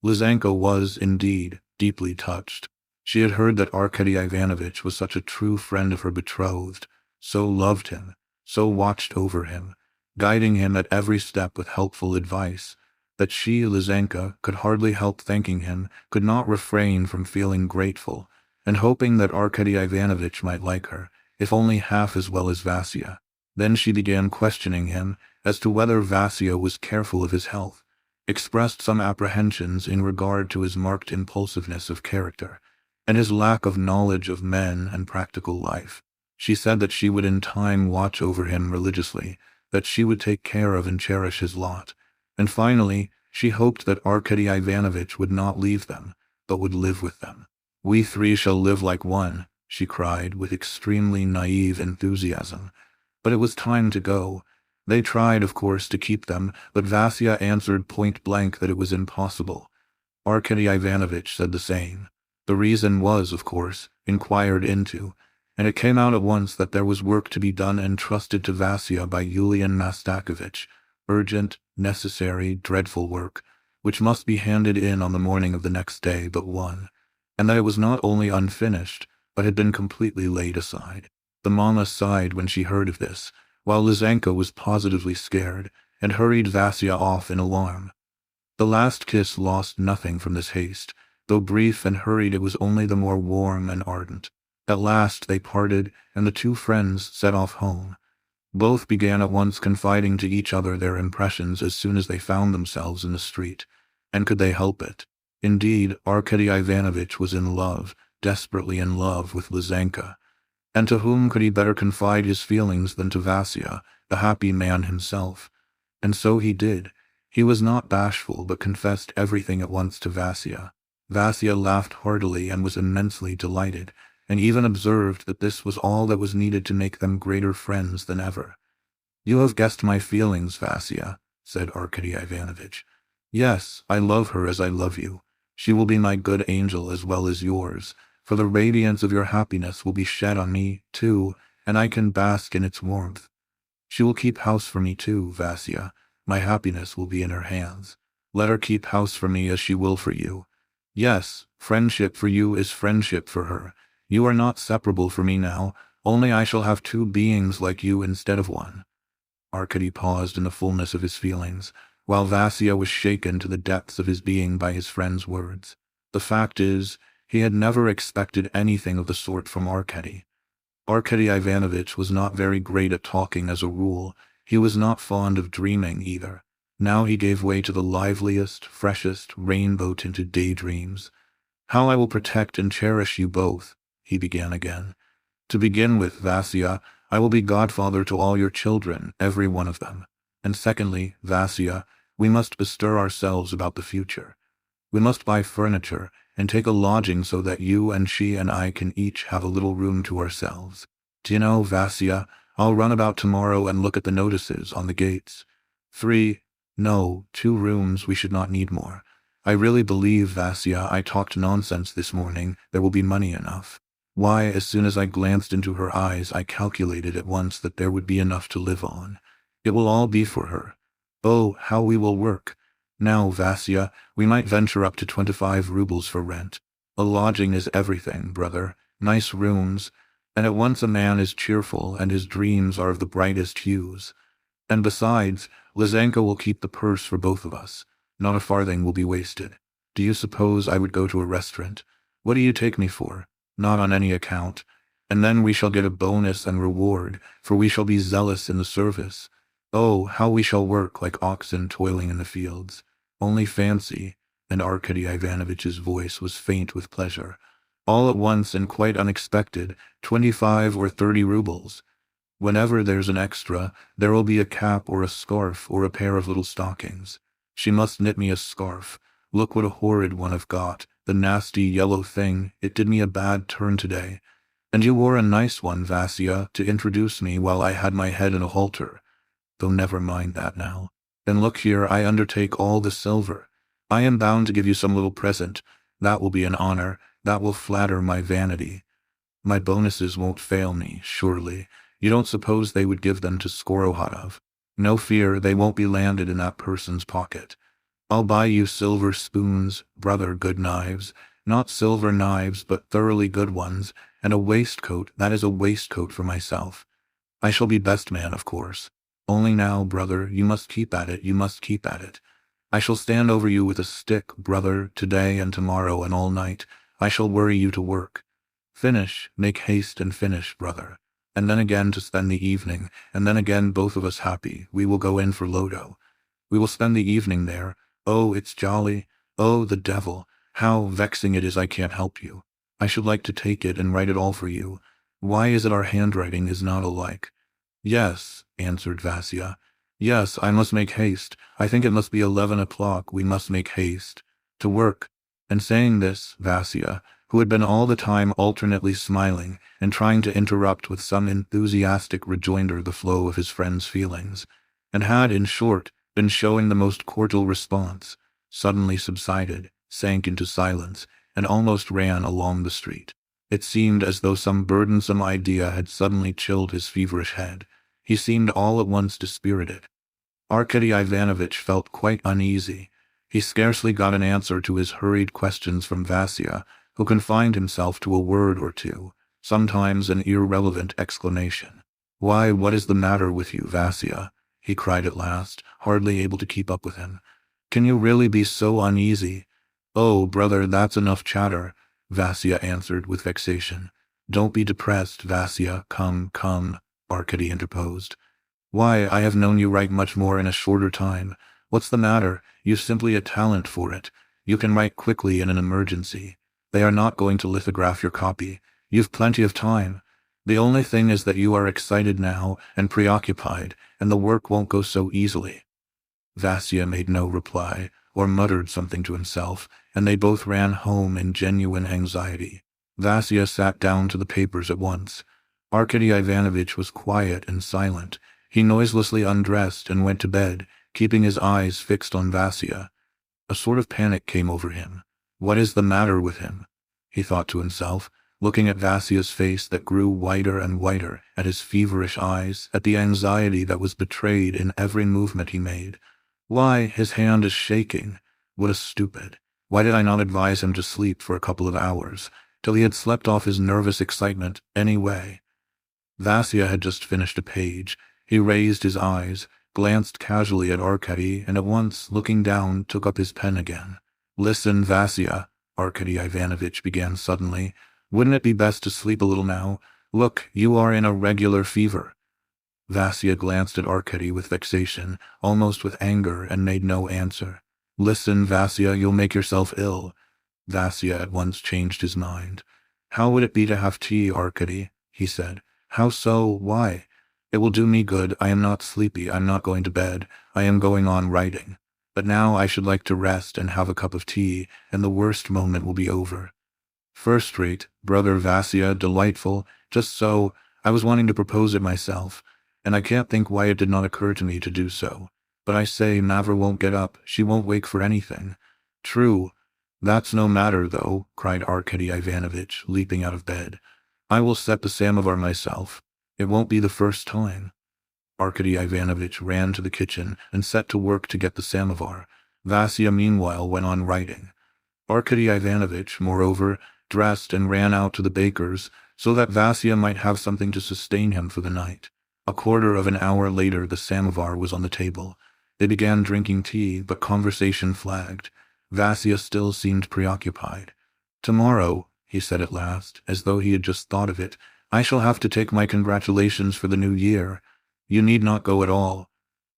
Lizenka was, indeed, deeply touched. She had heard that Arkady Ivanovitch was such a true friend of her betrothed, so loved him, so watched over him, guiding him at every step with helpful advice, that she, Lizenka, could hardly help thanking him, could not refrain from feeling grateful, and hoping that Arkady Ivanovitch might like her, if only half as well as Vasya. Then she began questioning him as to whether Vasya was careful of his health, expressed some apprehensions in regard to his marked impulsiveness of character, and his lack of knowledge of men and practical life. She said that she would in time watch over him religiously, that she would take care of and cherish his lot, and finally, she hoped that Arkady Ivanovitch would not leave them, but would live with them. "We 3 shall live like one," she cried with extremely naive enthusiasm. But it was time to go. They tried, of course, to keep them, but Vasya answered point-blank that it was impossible. Arkady Ivanovitch said the same. The reason was, of course, inquired into, and it came out at once that there was work to be done entrusted to Vasya by Yulian Mastakovich, urgent, necessary, dreadful work, which must be handed in on the morning of the next day but one, and that it was not only unfinished, but had been completely laid aside. The mamma sighed when she heard of this, while Lizenka was positively scared, and hurried Vasya off in alarm. The last kiss lost nothing from this haste. Though brief and hurried, it was only the more warm and ardent. At last they parted, and the 2 friends set off home. Both began at once confiding to each other their impressions as soon as they found themselves in the street. And could they help it? Indeed, Arkady Ivanovich was in love, desperately in love with Lizanka. And to whom could he better confide his feelings than to Vasya, the happy man himself? And so he did. He was not bashful, but confessed everything at once to Vasya. Vasya laughed heartily and was immensely delighted, and even observed that this was all that was needed to make them greater friends than ever. "You have guessed my feelings, Vasya," said Arkady Ivanovich. "Yes, I love her as I love you. She will be my good angel as well as yours, for the radiance of your happiness will be shed on me, too, and I can bask in its warmth. She will keep house for me too, Vasya. My happiness will be in her hands. Let her keep house for me as she will for you. Yes, friendship for you is friendship for her. You are not separable for me now, only I shall have two beings like you instead of one." Arkady paused in the fullness of his feelings, while Vasya was shaken to the depths of his being by his friend's words. The fact is, he had never expected anything of the sort from Arkady. Arkady Ivanovich was not very great at talking as a rule. He was not fond of dreaming either. Now he gave way to the liveliest, freshest, rainbow-tinted daydreams. "How I will protect and cherish you both," he began again. "To begin with, Vasya, I will be godfather to all your children, every one of them. And secondly, Vasya, we must bestir ourselves about the future. We must buy furniture and take a lodging so that you and she and I can each have a little room to ourselves. Do you know, Vasya, I'll run about tomorrow and look at the notices on the gates. 2 rooms, we should not need more. I really believe, Vasya, I talked nonsense this morning. There will be money enough. Why, as soon as I glanced into her eyes, I calculated at once that there would be enough to live on. It will all be for her. Oh, how we will work. Now, Vasya, we might venture up to 25 rubles for rent. A lodging is everything, brother. Nice rooms. And at once a man is cheerful, and his dreams are of the brightest hues. And besides, Lizanka will keep the purse for both of us. Not a farthing will be wasted. Do you suppose I would go to a restaurant? What do you take me for? Not on any account. And then we shall get a bonus and reward, for we shall be zealous in the service. Oh, how we shall work like oxen toiling in the fields. Only fancy," and Arkady Ivanovich's voice was faint with pleasure. "All at once and quite unexpected, 25 or 30 rubles. Whenever there's an extra, there will be a cap or a scarf or a pair of little stockings. She must knit me a scarf. Look what a horrid one I've got, the nasty yellow thing. It did me a bad turn today. And you wore a nice one, Vasya, to introduce me while I had my head in a halter. Though never mind that now. And look here, I undertake all the silver. I am bound to give you some little present. That will be an honor. That will flatter my vanity. My bonuses won't fail me, surely. You don't suppose they would give them to Skorohodov? No fear, they won't be landed in that person's pocket. I'll buy you silver spoons, brother, good knives. Not silver knives, but thoroughly good ones, and a waistcoat. That is a waistcoat for myself. I shall be best man, of course. Only now, brother, you must keep at it, you must keep at it. I shall stand over you with a stick, brother, today and tomorrow and all night. I shall worry you to work. Finish, make haste and finish, brother. And then again to spend the evening, and then again both of us happy. We will go in for Lodo. We will spend the evening there. Oh, it's jolly. Oh, the devil. How vexing it is I can't help you. I should like to take it and write it all for you. Why is it our handwriting is not alike? Yes, answered Vasya. Yes, I must make haste. I think it must be 11 o'clock. We must make haste. To work. And saying this, Vasya, who had been all the time alternately smiling and trying to interrupt with some enthusiastic rejoinder the flow of his friend's feelings, and had, in short, been showing the most cordial response, suddenly subsided, sank into silence, and almost ran along the street. It seemed as though some burdensome idea had suddenly chilled his feverish head. He seemed all at once dispirited. Arkady Ivanovich felt quite uneasy. He scarcely got an answer to his hurried questions from Vasya, who confined himself to a word or two, sometimes an irrelevant exclamation. "Why, what is the matter with you, Vasya?" he cried at last, hardly able to keep up with him. "Can you really be so uneasy?" "Oh, brother, that's enough chatter," Vasya answered with vexation. "Don't be depressed, Vasya. Come, come," Arkady interposed. "Why, I have known you write much more in a shorter time. What's the matter? You've simply a talent for it. You can write quickly in an emergency. They are not going to lithograph your copy. You've plenty of time. The only thing is that you are excited now and preoccupied, and the work won't go so easily." Vasya made no reply, or muttered something to himself, and they both ran home in genuine anxiety. Vasya sat down to the papers at once. Arkady Ivanovich was quiet and silent. He noiselessly undressed and went to bed, keeping his eyes fixed on Vasya. A sort of panic came over him. What is the matter with him? He thought to himself, looking at Vasya's face that grew whiter and whiter, at his feverish eyes, at the anxiety that was betrayed in every movement he made. Why, his hand is shaking. What a stupid. Why did I not advise him to sleep for a couple of hours, till he had slept off his nervous excitement anyway? Vasya had just finished a page. He raised his eyes, glanced casually at Arkady, and at once, looking down, took up his pen again. "Listen, Vasya," Arkady Ivanovich began suddenly. "Wouldn't it be best to sleep a little now? Look, you are in a regular fever." Vasya glanced at Arkady with vexation, almost with anger, and made no answer. "Listen, Vasya, you'll make yourself ill." Vasya at once changed his mind. "How would it be to have tea, Arkady?" he said. "How so? Why? It will do me good. I am not sleepy. I'm not going to bed. I am going on writing. But now I should like to rest and have a cup of tea, and the worst moment will be over." "First rate, brother Vasya, delightful. Just so. I was wanting to propose it myself, and I can't think why it did not occur to me to do so. But I say, Mavra won't get up. She won't wake for anything." "True. That's no matter, though," cried Arkady Ivanovich, leaping out of bed. "I will set the samovar myself. It won't be the first time." Arkady Ivanovich ran to the kitchen and set to work to get the samovar. Vasya meanwhile went on writing. Arkady Ivanovich, moreover, dressed and ran out to the baker's, so that Vasya might have something to sustain him for the night. A quarter of an hour later the samovar was on the table. They began drinking tea, but conversation flagged. Vasya still seemed preoccupied. "Tomorrow," he said at last, as though he had just thought of it, "I shall have to take my congratulations for the new year. You need not go at all."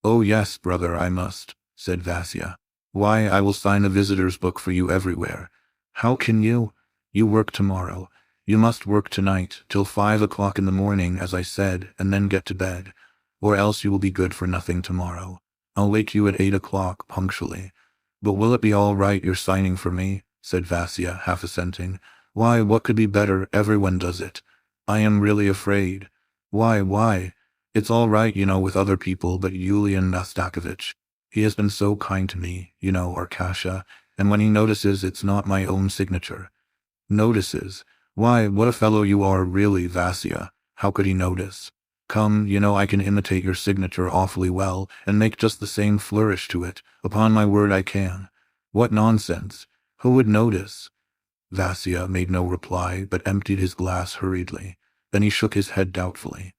"Oh yes, brother, I must," said Vasya. "Why, I will sign a visitor's book for you everywhere." "How can you? You work tomorrow. You must work tonight, till 5 o'clock in the morning, as I said, and then get to bed. Or else you will be good for nothing tomorrow. I'll wake you at 8 o'clock, punctually." "But will it be all right, your signing for me?" said Vasya, half assenting. "Why, what could be better? Everyone does it." "I am really afraid." Why? It's all right, with other people, but Yulian Mastakovich, he has been so kind to me, Arkasha, and when he notices it's not my own signature." "Notices? Why, what a fellow you are, really, Vasya. How could he notice? Come, I can imitate your signature awfully well, and make just the same flourish to it. Upon my word I can." "What nonsense! Who would notice?" Vasya made no reply, but emptied his glass hurriedly. Then he shook his head doubtfully.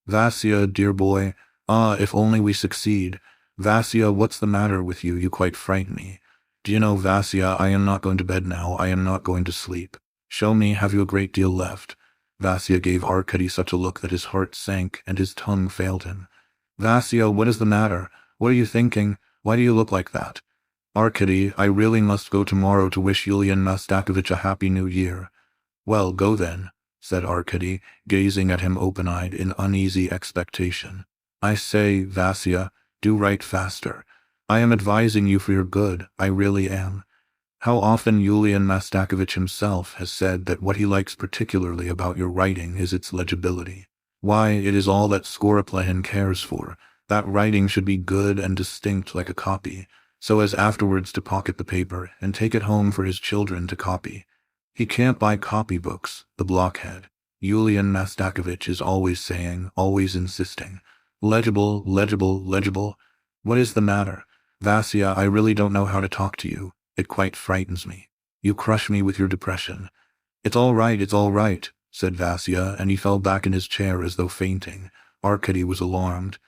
"Vasya, dear boy, if only we succeed. Vasya, what's the matter with you? You quite frighten me. Do you know, Vasya, I am not going to bed now. I am not going to sleep. Show me, have you a great deal left?" Vasya gave Arkady such a look that his heart sank and his tongue failed him. "Vasya, what is the matter? What are you thinking? Why do you look like that?" "Arkady, I really must go tomorrow to wish Yulian Mastakovich a happy new year." "Well, go then," said Arkady, gazing at him open-eyed in uneasy expectation. "I say, Vasya, do write faster. I am advising you for your good, I really am. How often Yulian Mastakovich himself has said that what he likes particularly about your writing is its legibility. Why, it is all that Skoroplhin cares for, that writing should be good and distinct like a copy, so as afterwards to pocket the paper and take it home for his children to copy. He can't buy copybooks, the blockhead. Yulian Mastakovich is always saying, always insisting, legible, legible, legible. What is the matter? Vasya, I really don't know how to talk to you. It quite frightens me. You crush me with your depression." It's all right, said Vasya, and he fell back in his chair as though fainting. Arkady was alarmed.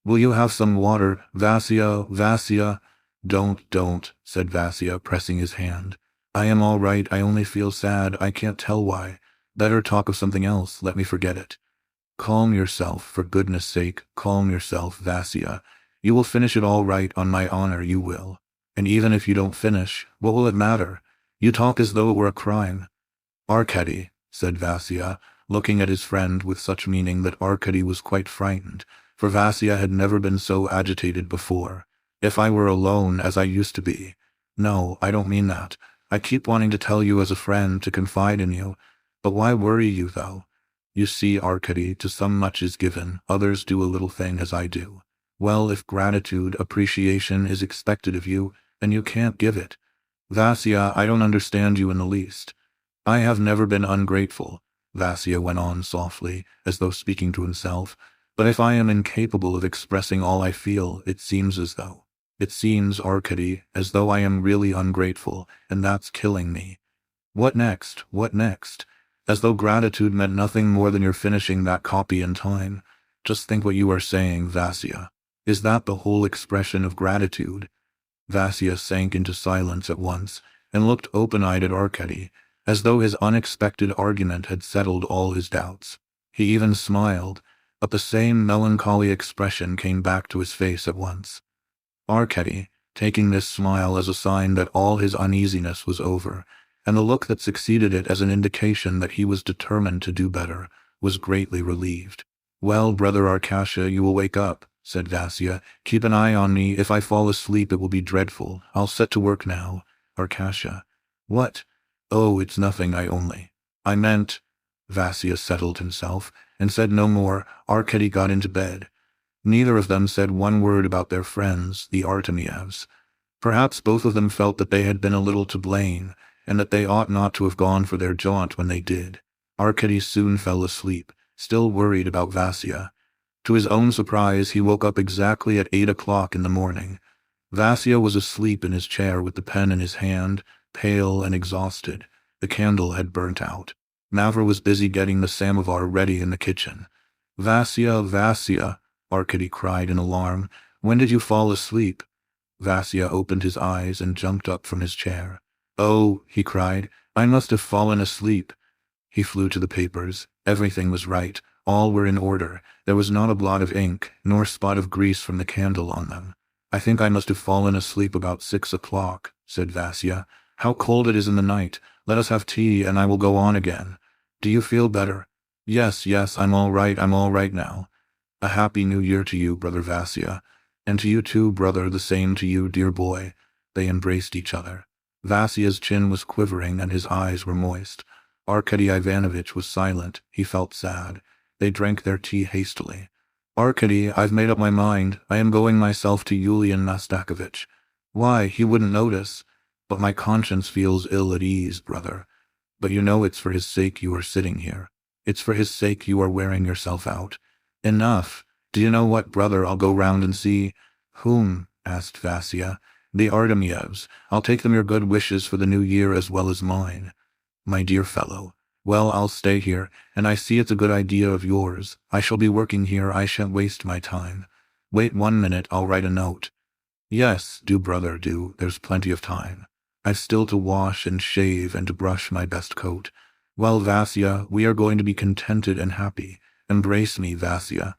"Will you have some water, Vasya, Vasya?" Don't, said Vasya, pressing his hand. "I am all right, I only feel sad, I can't tell why. Better talk of something else, let me forget it." "Calm yourself, for goodness sake, calm yourself, Vasya. You will finish it all right, on my honor you will." And even if you don't finish, what will it matter? You talk as though it were a crime. Arkady, said Vasya, looking at his friend with such meaning that Arkady was quite frightened, for Vasya had never been so agitated before. If I were alone as I used to be. No, I don't mean that. I keep wanting to tell you as a friend, to confide in you. But why worry you, though? You see, Arkady, to some much is given, others do a little thing as I do. Well, if gratitude, appreciation is expected of you, then you can't give it. Vasya, I don't understand you in the least. I have never been ungrateful, Vasya went on softly, as though speaking to himself, but if I am incapable of expressing all I feel, it seems, Arkady, as though I am really ungrateful, and that's killing me. What next? What next? As though gratitude meant nothing more than your finishing that copy in time. Just think what you are saying, Vasya. Is that the whole expression of gratitude? Vasya sank into silence at once, and looked open-eyed at Arkady, as though his unexpected argument had settled all his doubts. He even smiled, but the same melancholy expression came back to his face at once. Arkady, taking this smile as a sign that all his uneasiness was over, and the look that succeeded it as an indication that he was determined to do better, was greatly relieved. Well, brother Arkasha, you will wake up, said Vasya. Keep an eye on me. If I fall asleep, it will be dreadful. I'll set to work now. Arkasha. What? Oh, it's nothing, I meant. Vasya settled himself, and said no more. Arkady got into bed. Neither of them said one word about their friends, the Artemyevs. Perhaps both of them felt that they had been a little to blame, and that they ought not to have gone for their jaunt when they did. Arkady soon fell asleep, still worried about Vasya. To his own surprise, he woke up exactly at 8 o'clock in the morning. Vasya was asleep in his chair with the pen in his hand, pale and exhausted. The candle had burnt out. Mavra was busy getting the samovar ready in the kitchen. Vasya, Vasya, Arkady cried in alarm. When did you fall asleep? Vasya opened his eyes and jumped up from his chair. Oh, he cried, I must have fallen asleep. He flew to the papers. Everything was right. All were in order. There was not a blot of ink, nor spot of grease from the candle on them. I think I must have fallen asleep about 6 o'clock, said Vasya. How cold it is in the night. Let us have tea, and I will go on again. Do you feel better? Yes, I'm all right now. A happy new year to you, brother Vasya. And to you too, brother, the same to you, dear boy. They embraced each other. Vasya's chin was quivering and his eyes were moist. Arkady Ivanovitch was silent. He felt sad. They drank their tea hastily. Arkady, I've made up my mind. I am going myself to Yulian Mastakovich. Why, he wouldn't notice. But my conscience feels ill at ease, brother. But you know it's for his sake you are sitting here. It's for his sake you are wearing yourself out. Enough. Do you know what, brother? I'll go round and see. Whom? Asked Vasya. The Artemyevs. I'll take them your good wishes for the new year as well as mine. My dear fellow. Well, I'll stay here, and I see it's a good idea of yours. I shall be working here. I shan't waste my time. Wait 1 minute, I'll write a note. Yes, do, brother, do. There's plenty of time. I've still to wash and shave and to brush my best coat. Well, Vasya, we are going to be contented and happy. Embrace me, Vasya.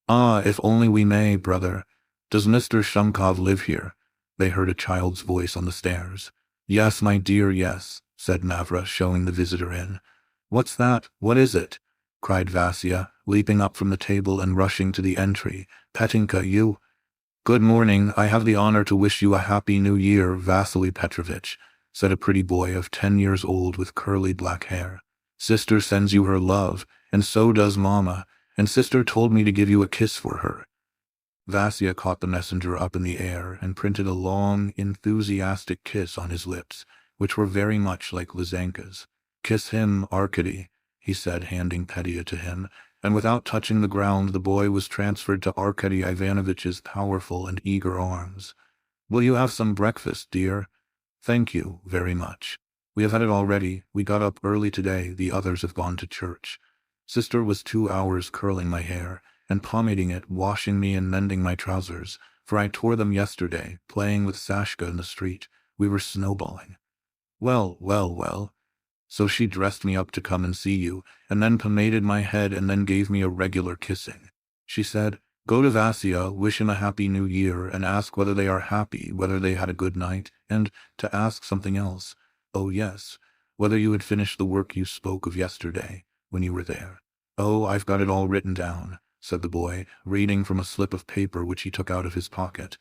Ah, if only we may, brother. Does Mr. Shumkov live here? They heard a child's voice on the stairs. Yes, my dear, yes, said Mavra, showing the visitor in. What's that? What is it? Cried Vasya, leaping up from the table and rushing to the entry. Petinka, you? Good morning. I have the honor to wish you a happy new year, Vasily Petrovitch, said a pretty boy of 10 years old with curly black hair. Sister sends you her love, and so does Mama, and Sister told me to give you a kiss for her. Vasya caught the messenger up in the air and printed a long, enthusiastic kiss on his lips, which were very much like Lizanka's. Kiss him, Arkady, he said, handing Petya to him, and without touching the ground the boy was transferred to Arkady Ivanovitch's powerful and eager arms. Will you have some breakfast, dear? Thank you, very much. We have had it already. We got up early today. The others have gone to church. Sister was 2 hours curling my hair, and pomading it, washing me and mending my trousers, for I tore them yesterday, playing with Sashka in the street. We were snowballing. Well. So she dressed me up to come and see you, and then pomaded my head and then gave me a regular kissing. She said, Go to Vasya, wish him a happy new year, and ask whether they are happy, whether they had a good night, and to ask something else. Oh yes, whether you had finished the work you spoke of yesterday, when you were there. Oh, I've got it all written down, said the boy, reading from a slip of paper which he took out of his pocket.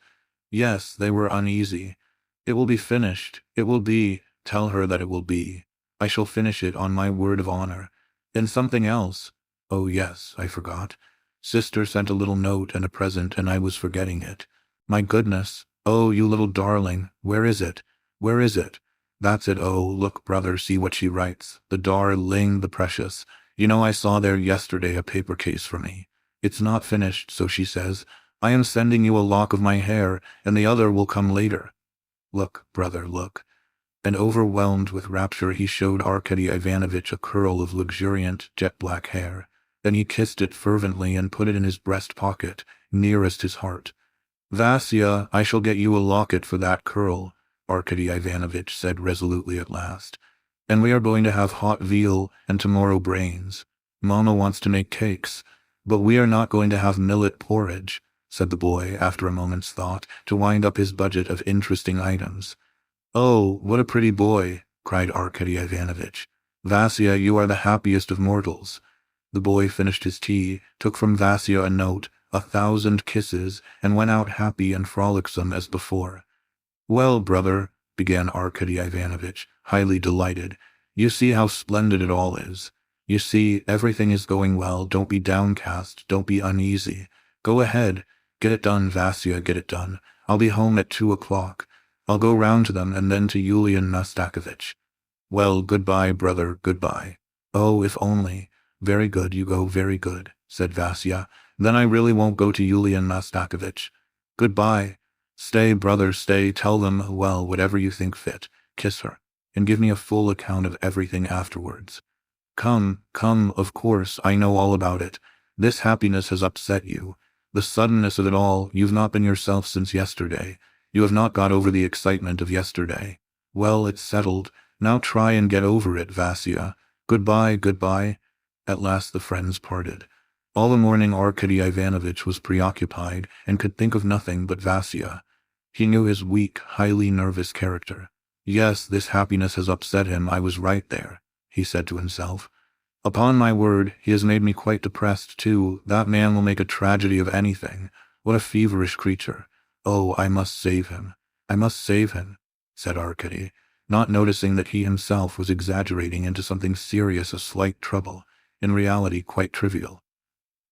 Yes, they were uneasy. It will be finished. It will be. Tell her that it will be. I shall finish it on my word of honor. And something else. Oh yes, I forgot. Sister sent a little note and a present, and I was forgetting it. My goodness. Oh, you little darling. Where is it? Where is it? That's it. Oh, look, brother, see what she writes. The darling, the precious. You know, I saw there yesterday a paper case for me. It's not finished, so she says. I am sending you a lock of my hair, and the other will come later. Look, brother, look. And overwhelmed with rapture, he showed Arkady Ivanovitch a curl of luxuriant, jet-black hair. Then he kissed it fervently and put it in his breast pocket, nearest his heart. Vasya, I shall get you a locket for that curl, Arkady Ivanovitch said resolutely at last. And we are going to have hot veal and tomorrow brains. Mama wants to make cakes, but we are not going to have millet porridge, said the boy after a moment's thought, to wind up his budget of interesting items. Oh, what a pretty boy, cried Arkady Ivanovitch. Vasya, you are the happiest of mortals. The boy finished his tea, took from Vasya a note, 1,000 kisses, and went out happy and frolicsome as before. Well, brother, began Arkady Ivanovitch, highly delighted, you see how splendid it all is. You see, everything is going well. Don't be downcast, don't be uneasy. Go ahead, get it done, Vasya, get it done. I'll be home at 2 o'clock. I'll go round to them and then to Yulian Mastakovich. Well, goodbye, brother, goodbye. Oh, if only. Very good, you go, very good, said Vasya. Then I really won't go to Yulian Mastakovich. Goodbye. Stay, brother, stay, tell them, well, whatever you think fit. Kiss her, and give me a full account of everything afterwards. Come, come, of course, I know all about it. This happiness has upset you. The suddenness of it all, you've not been yourself since yesterday. You have not got over the excitement of yesterday. Well, it's settled. Now try and get over it, Vasya. Goodbye, goodbye. At last the friends parted. All the morning Arkady Ivanovitch was preoccupied and could think of nothing but Vasya. He knew his weak, highly nervous character. Yes, this happiness has upset him. I was right there, he said to himself. Upon my word, he has made me quite depressed, too. That man will make a tragedy of anything. What a feverish creature. Oh, I must save him. I must save him, said Arkady, not noticing that he himself was exaggerating into something serious a slight trouble, in reality quite trivial.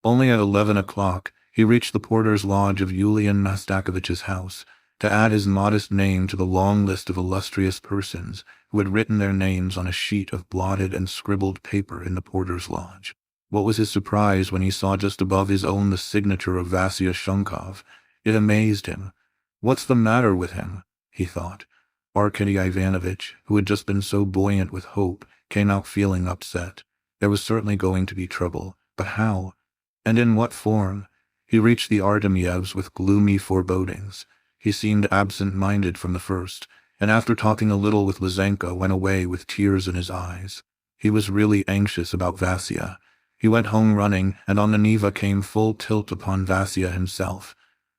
Only at 11 o'clock, he reached the porter's lodge of Yulian Mastakovich's house, to add his modest name to the long list of illustrious persons who had written their names on a sheet of blotted and scribbled paper in the porter's lodge. What was his surprise when he saw just above his own the signature of Vasya Shunkov. It amazed him. What's the matter with him? He thought. Arkady Ivanovitch, who had just been so buoyant with hope, came out feeling upset. There was certainly going to be trouble, but how? And in what form? He reached the Artemyevs with gloomy forebodings. He seemed absent-minded from the first, and after talking a little with Lizenka went away with tears in his eyes. He was really anxious about Vasya. He went home running, and on the Neva came full tilt upon Vasya himself.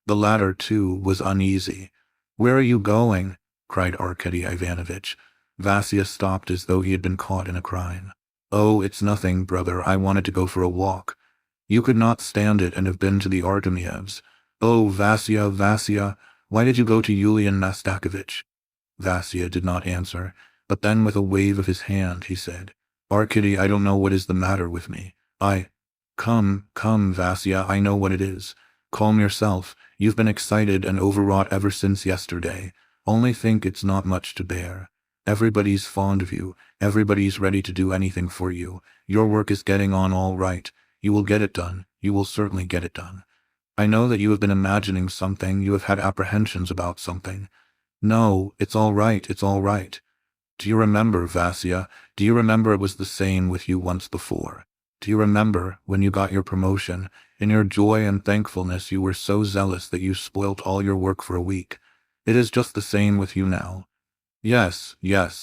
The latter, too, was uneasy. Where are you going? Cried Arkady Ivanovitch. Vasya stopped as though he had been caught in a crime. Oh, it's nothing, brother. I wanted to go for a walk. You could not stand it and have been to the Artemyevs. Oh, Vasya, Vasya, why did you go to Yulian Mastakovich? Vasya did not answer, but then with a wave of his hand he said, Arkady, I don't know what is the matter with me. Come, Vasya, I know what it is. Calm yourself. You've been excited and overwrought ever since yesterday. Only think it's not much to bear. Everybody's fond of you. Everybody's ready to do anything for you. Your work is getting on all right. You will get it done. You will certainly get it done. I know that you have been imagining something. You have had apprehensions about something. No, it's all right. It's all right. Do you remember, Vasya? Do you remember it was the same with you once before? Do you remember, when you got your promotion, in your joy and thankfulness you were so zealous that you spoilt all your work for a week? It is just the same with you now. Yes,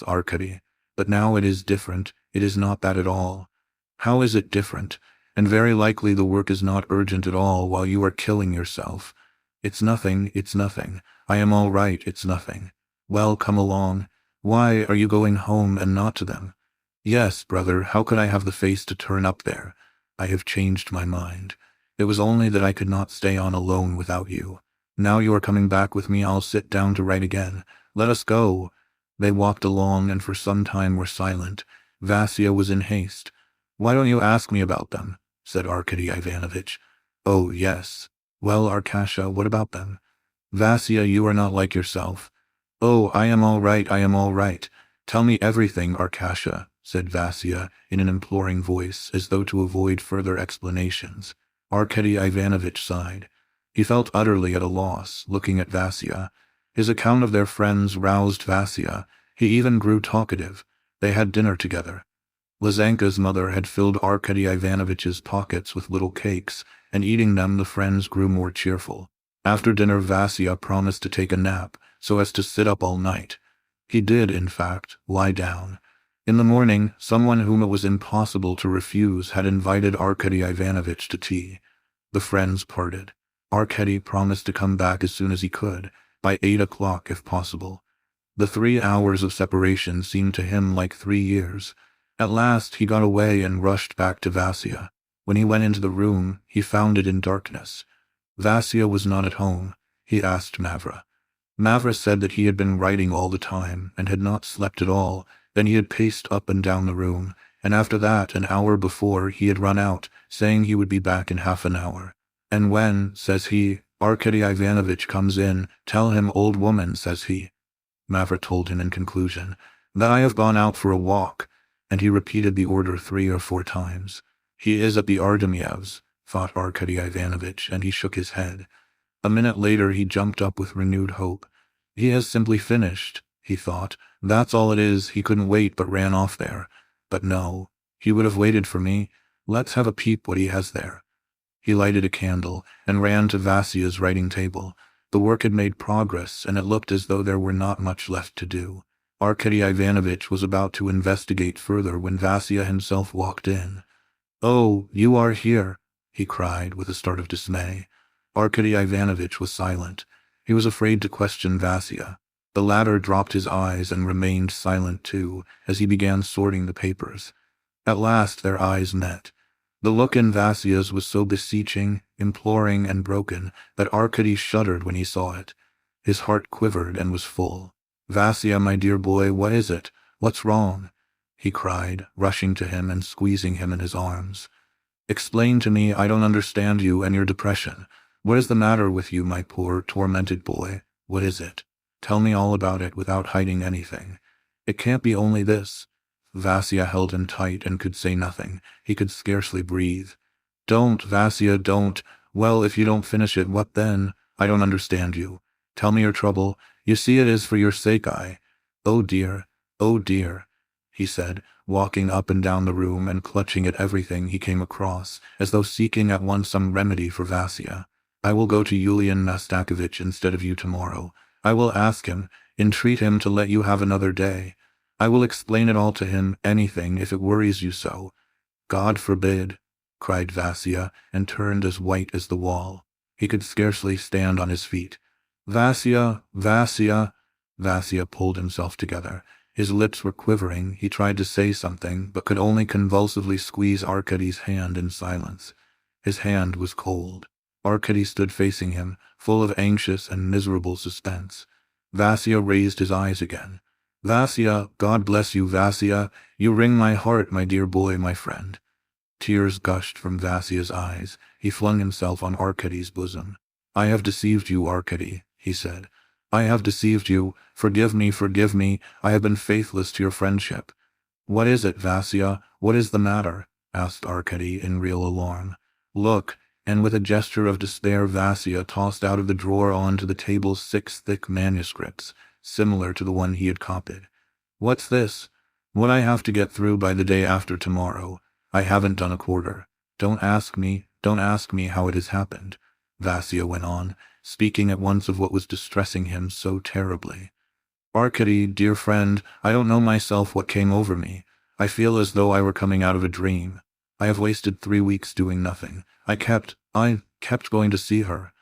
Arkady. But now it is different. It is not that at all. How is it different? and very likely the work is not urgent at all while you are killing yourself. It's nothing, it's nothing. I am all right, it's nothing. Well, come along. Why are you going home and not to them? Yes, brother, how could I have the face to turn up there? I have changed my mind. It was only that I could not stay on alone without you. Now you are coming back with me, I'll sit down to write again. Let us go. They walked along and for some time were silent. Vasya was in haste. Why don't you ask me about them? Said Arkady Ivanovitch. Oh, yes. Well, Arkasha, what about them? Vasya, you are not like yourself. Oh, I am all right, I am all right. Tell me everything, Arkasha, said Vasya in an imploring voice, as though to avoid further explanations. Arkady Ivanovitch sighed. He felt utterly at a loss, looking at Vasya. His account of their friends roused Vasya. He even grew talkative. They had dinner together. Lizanka's mother had filled Arkady Ivanovitch's pockets with little cakes, and eating them the friends grew more cheerful. After dinner Vasya promised to take a nap, so as to sit up all night. He did, in fact, lie down. In the morning, someone whom it was impossible to refuse had invited Arkady Ivanovitch to tea. The friends parted. Arkady promised to come back as soon as he could, by 8 o'clock if possible. The 3 hours of separation seemed to him like 3 years. At last he got away and rushed back to Vasya. When he went into the room, he found it in darkness. Vasya was not at home. He asked Mavra. Mavra said that he had been writing all the time and had not slept at all. Then he had paced up and down the room, and after that, an hour before, he had run out, saying he would be back in half an hour. And when, says he, Arkady Ivanovitch comes in, tell him, old woman, says he. Mavra told him in conclusion, that I have gone out for a walk, and he repeated the order 3 or 4 times. He is at the Artemyevs, thought Arkady Ivanovitch, and he shook his head. A minute later he jumped up with renewed hope. He has simply finished, he thought. That's all it is. He couldn't wait but ran off there. But no, he would have waited for me. Let's have a peep what he has there. He lighted a candle and ran to Vasya's writing table. The work had made progress, and it looked as though there were not much left to do. Arkady Ivanovitch was about to investigate further when Vasya himself walked in. "Oh, you are here," he cried with a start of dismay. Arkady Ivanovitch was silent. He was afraid to question Vasya. The latter dropped his eyes and remained silent too, as he began sorting the papers. At last their eyes met. The look in Vasya's was so beseeching, imploring, and broken that Arkady shuddered when he saw it. His heart quivered and was full. "Vasya, my dear boy, what is it? What's wrong?" he cried, rushing to him and squeezing him in his arms. "Explain to me, I don't understand you and your depression. What is the matter with you, my poor, tormented boy? What is it? Tell me all about it without hiding anything. It can't be only this." Vasya held him tight and could say nothing. He could scarcely breathe. "Don't, Vasya, don't. Well, if you don't finish it, what then? I don't understand you. Tell me your trouble. You see it is for your sake oh dear, he said, walking up and down the room and clutching at everything he came across, as though seeking at once some remedy for Vasya. "I will go to Yulian Mastakovich instead of you tomorrow. I will ask him, entreat him to let you have another day. I will explain it all to him, anything, if it worries you so." "God forbid," cried Vasya, and turned as white as the wall. He could scarcely stand on his feet. "Vasya, Vasya!" Vasya pulled himself together. His lips were quivering. He tried to say something, but could only convulsively squeeze Arkady's hand in silence. His hand was cold. Arkady stood facing him, full of anxious and miserable suspense. Vasya raised his eyes again. "Vasya, God bless you, Vasya. You wring my heart, my dear boy, my friend." Tears gushed from Vasya's eyes. He flung himself on Arkady's bosom. "I have deceived you, Arkady," he said. "I have deceived you. Forgive me, forgive me. I have been faithless to your friendship." "What is it, Vasya? What is the matter?" asked Arkady in real alarm. "Look," and with a gesture of despair Vasya tossed out of the drawer onto the table 6 thick manuscripts, similar to the one he had copied. "What's this? What I have to get through by the day after tomorrow. I haven't done a quarter. Don't ask me how it has happened," Vasya went on, speaking at once of what was distressing him so terribly. "Arkady, dear friend, I don't know myself what came over me. I feel as though I were coming out of a dream. I have wasted 3 weeks doing nothing. I kept going to see her.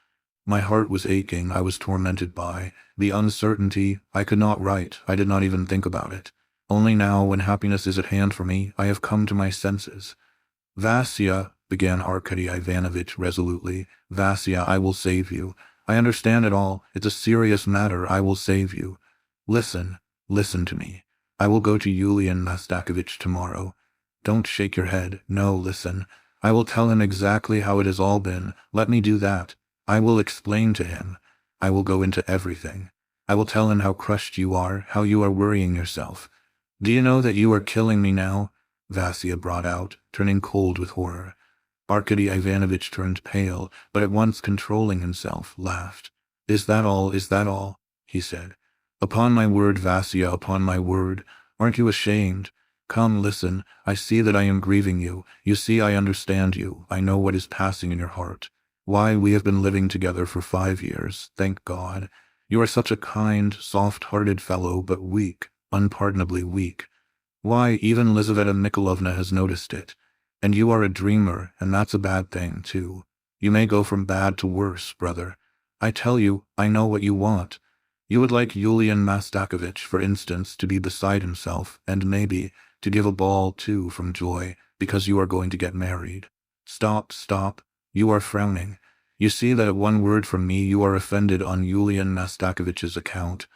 My heart was aching. I was tormented by the uncertainty. I could not write. I did not even think about it. Only now, when happiness is at hand for me, I have come to my senses. Vasya, began Arkady Ivanovitch resolutely. Vasya, I will save you. I understand it all. It's a serious matter. I will save you. Listen to me. I will go to Yulian Mastakovich tomorrow. Don't shake your head. No, listen. I will tell him exactly how it has all been. Let me do that. I will explain to him. I will go into everything. I will tell him how crushed you are, how you are worrying yourself. Do you know that you are killing me now? Vasya brought out, turning cold with horror. Arkady Ivanovitch turned pale, but at once controlling himself, laughed. Is that all? Is that all? He said. Upon my word, Vasya, upon my word. Aren't you ashamed? Come, listen. I see that I am grieving you. You see, I understand you. I know what is passing in your heart. Why, we have been living together for 5 years, thank God. You are such a kind, soft-hearted fellow, but weak, unpardonably weak. Why, even Lizaveta Nikolaevna has noticed it. And you are a dreamer, and that's a bad thing, too. You may go from bad to worse, brother. I tell you, I know what you want. You would like Yulian Mastakovich, for instance, to be beside himself, and maybe to give a ball, too, from joy, because you are going to get married. Stop. You are frowning. You see that at one word from me you are offended on Yulian Mastakovich's account.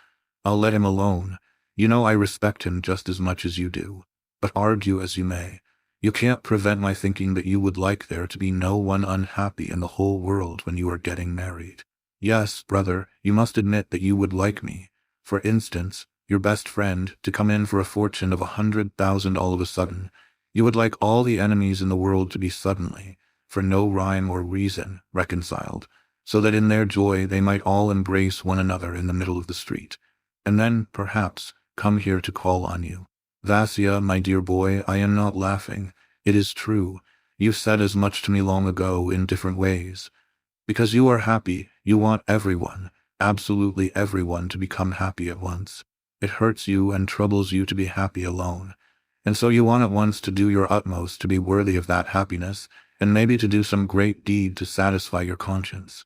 I'll let him alone. You know I respect him just as much as you do. But argue as you may, you can't prevent my thinking that you would like there to be no one unhappy in the whole world when you are getting married. Yes, brother, you must admit that you would like me, for instance, your best friend, to come in for a fortune of 100,000 all of a sudden. You would like all the enemies in the world to be suddenly, for no rhyme or reason, reconciled, so that in their joy they might all embrace one another in the middle of the street, and then, perhaps, come here to call on you. Vasya, my dear boy, I am not laughing. It is true. You said as much to me long ago in different ways. Because you are happy, you want everyone, absolutely everyone, to become happy at once. It hurts you and troubles you to be happy alone. And so you want at once to do your utmost to be worthy of that happiness, and maybe to do some great deed to satisfy your conscience.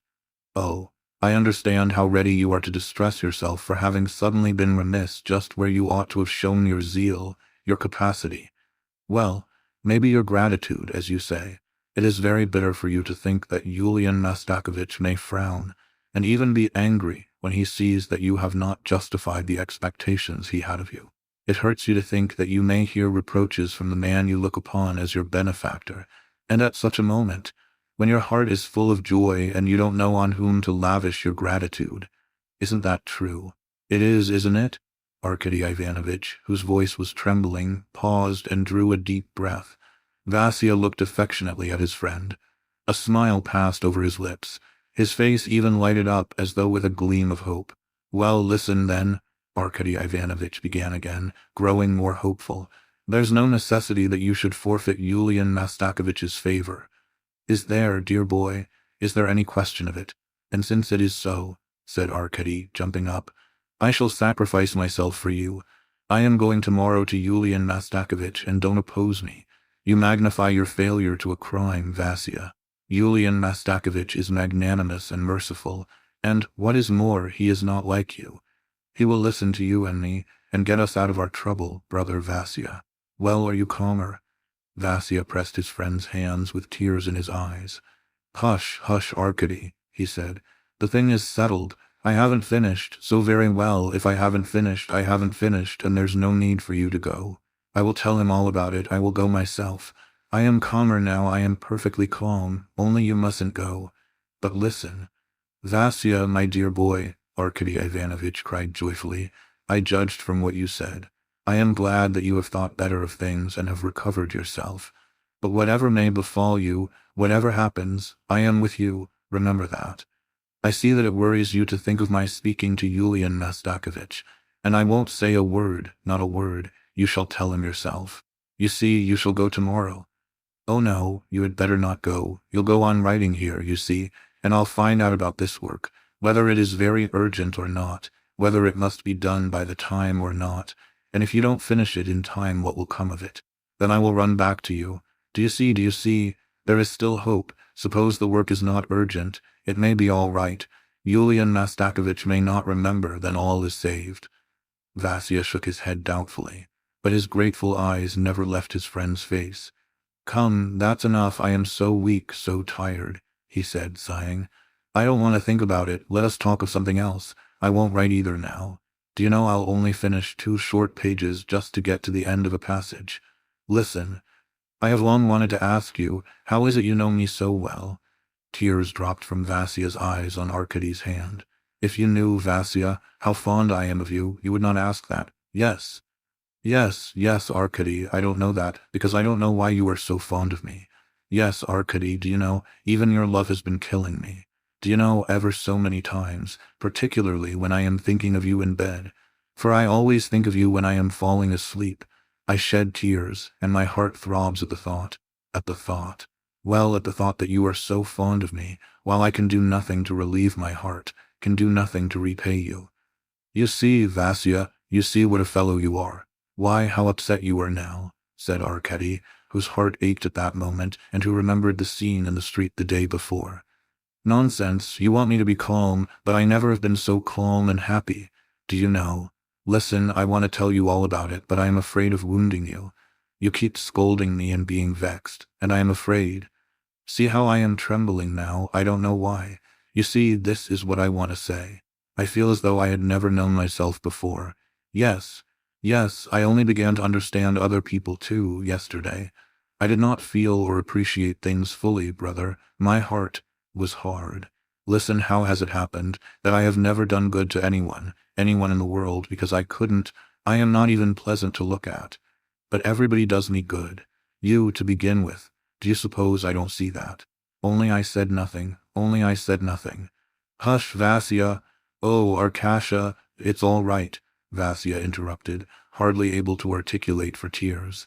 Oh, I understand how ready you are to distress yourself for having suddenly been remiss just where you ought to have shown your zeal, your capacity. Well, maybe your gratitude, as you say. It is very bitter for you to think that Yulian Mastakovich may frown, and even be angry when he sees that you have not justified the expectations he had of you. It hurts you to think that you may hear reproaches from the man you look upon as your benefactor, and at such a moment, when your heart is full of joy and you don't know on whom to lavish your gratitude. Isn't that true? It is, isn't it? Arkady Ivanovitch, whose voice was trembling, paused and drew a deep breath. Vasya looked affectionately at his friend. A smile passed over his lips. His face even lighted up as though with a gleam of hope. Well, listen then, Arkady Ivanovitch began again, growing more hopeful. There's no necessity that you should forfeit Yulian Mastakovich's favor. Is there, dear boy? Is there any question of it? And since it is so, said Arkady, jumping up, I shall sacrifice myself for you. I am going tomorrow to Yulian Mastakovich, and don't oppose me. You magnify your failure to a crime, Vasya. Yulian Mastakovich is magnanimous and merciful, and, what is more, he is not like you. He will listen to you and me, and get us out of our trouble, brother Vasya. Well, are you calmer? Vasya pressed his friend's hands with tears in his eyes. Hush, Arkady, he said. The thing is settled. I haven't finished, so very well, if I haven't finished, I haven't finished, and there's no need for you to go. I will tell him all about it, I will go myself. I am calmer now, I am perfectly calm, only you mustn't go. But listen. Vasya, my dear boy, Arkady Ivanovitch cried joyfully, I judged from what you said. I am glad that you have thought better of things and have recovered yourself. But whatever may befall you, whatever happens, I am with you, remember that. I see that it worries you to think of my speaking to Yulian Mastakovich, and I won't say a word, not a word. You shall tell him yourself. You see, you shall go tomorrow. Oh no, you had better not go. You'll go on writing here, you see, and I'll find out about this work, whether it is very urgent or not, whether it must be done by the time or not, and if you don't finish it in time, what will come of it. Then I will run back to you. Do you see, there is still hope. Suppose the work is not urgent, it may be all right. Yulian Mastakovich may not remember, then all is saved. Vasya shook his head doubtfully, but his grateful eyes never left his friend's face. Come, that's enough, I am so weak, so tired, he said, sighing. I don't want to think about it, let us talk of something else. I won't write either now. Do you know I'll only finish 2 short pages just to get to the end of a passage. Listen, I have long wanted to ask you, how is it you know me so well? Tears dropped from Vasya's eyes on Arkady's hand. If you knew, Vasya, how fond I am of you, you would not ask that. Yes. Yes, Arkady, I don't know that, because I don't know why you are so fond of me. Yes, Arkady, do you know, even your love has been killing me. Do you know, ever so many times, particularly when I am thinking of you in bed. For I always think of you when I am falling asleep. I shed tears, and my heart throbs at the thought. At the thought. Well, at the thought that you are so fond of me, while I can do nothing to relieve my heart, can do nothing to repay you. You see, Vasya, you see what a fellow you are. Why, how upset you are now, said Arkady, whose heart ached at that moment, and who remembered the scene in the street the day before. Nonsense, you want me to be calm, but I never have been so calm and happy. Do you know? Listen, I want to tell you all about it, but I am afraid of wounding you. You keep scolding me and being vexed, and I am afraid. See how I am trembling now, I don't know why. You see, this is what I want to say. I feel as though I had never known myself before. Yes, I only began to understand other people too, yesterday. I did not feel or appreciate things fully, brother. My heart was hard. Listen, how has it happened that I have never done good to anyone in the world, because I couldn't. I am not even pleasant to look at. But everybody does me good. You, to begin with. Do you suppose I don't see that? Only I said nothing. Hush, Vasya. Oh, Arkasha, it's all right, Vasya interrupted, hardly able to articulate for tears.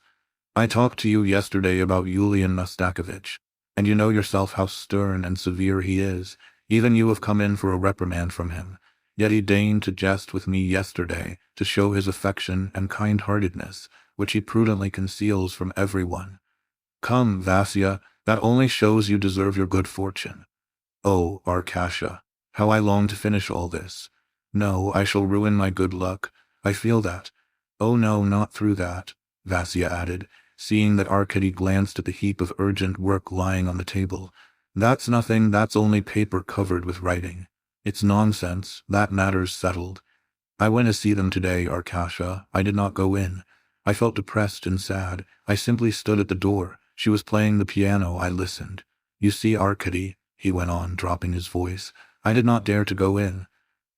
I talked to you yesterday about Yulian Mastakovich, and you know yourself how stern and severe he is. Even you have come in for a reprimand from him. Yet he deigned to jest with me yesterday, to show his affection and kind-heartedness, which he prudently conceals from everyone. Come, Vasya, that only shows you deserve your good fortune. Oh, Arkasha, how I long to finish all this. No, I shall ruin my good luck. I feel that. Oh no, not through that, Vasya added, seeing that Arkady glanced at the heap of urgent work lying on the table. That's nothing, that's only paper covered with writing. It's nonsense, that matter's settled. I went to see them today, Arkasha. I did not go in. I felt depressed and sad. I simply stood at the door. She was playing the piano. I listened. You see, Arkady, he went on, dropping his voice, I did not dare to go in.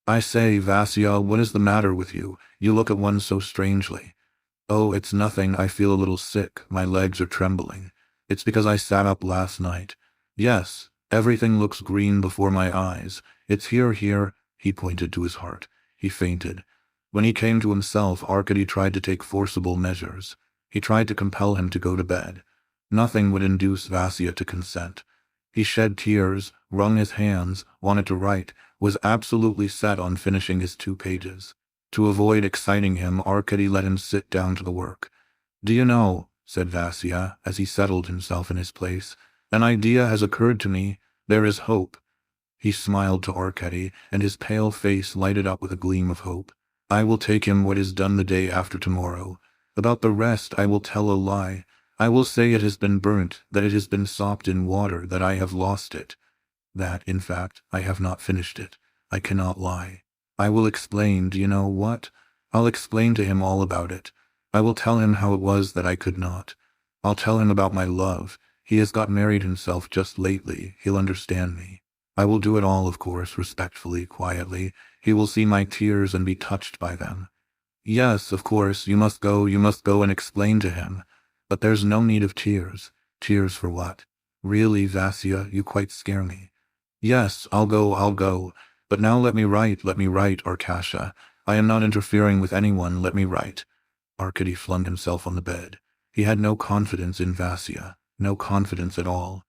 I say, Vasya, what is the matter with you? You look at one so strangely. Oh, it's nothing. I feel a little sick. My legs are trembling. It's because I sat up last night. Yes, everything looks green before my eyes. It's here. He pointed to his heart. He fainted. When he came to himself, Arkady tried to take forcible measures. He tried to compel him to go to bed. Nothing would induce Vasya to consent. He shed tears, wrung his hands, wanted to write, was absolutely set on finishing his 2 pages. To avoid exciting him, Arkady let him sit down to the work. Do you know, said Vasya, as he settled himself in his place, an idea has occurred to me. There is hope. He smiled to Arkady, and his pale face lighted up with a gleam of hope. I will take him what is done the day after tomorrow. About the rest I will tell a lie. I will say it has been burnt, that it has been sopped in water, that I have lost it. That, in fact, I have not finished it. I cannot lie. I will explain, do you know what? I'll explain to him all about it. I will tell him how it was that I could not. I'll tell him about my love. He has got married himself just lately. He'll understand me. I will do it all, of course, respectfully, quietly. He will see my tears and be touched by them. Yes, of course, you must go and explain to him. But there's no need of tears. Tears for what? Really, Vasya, you quite scare me. Yes, I'll go. But now let me write, Arkasha. I am not interfering with anyone, let me write. Arkady flung himself on the bed. He had no confidence in Vasya, no confidence at all.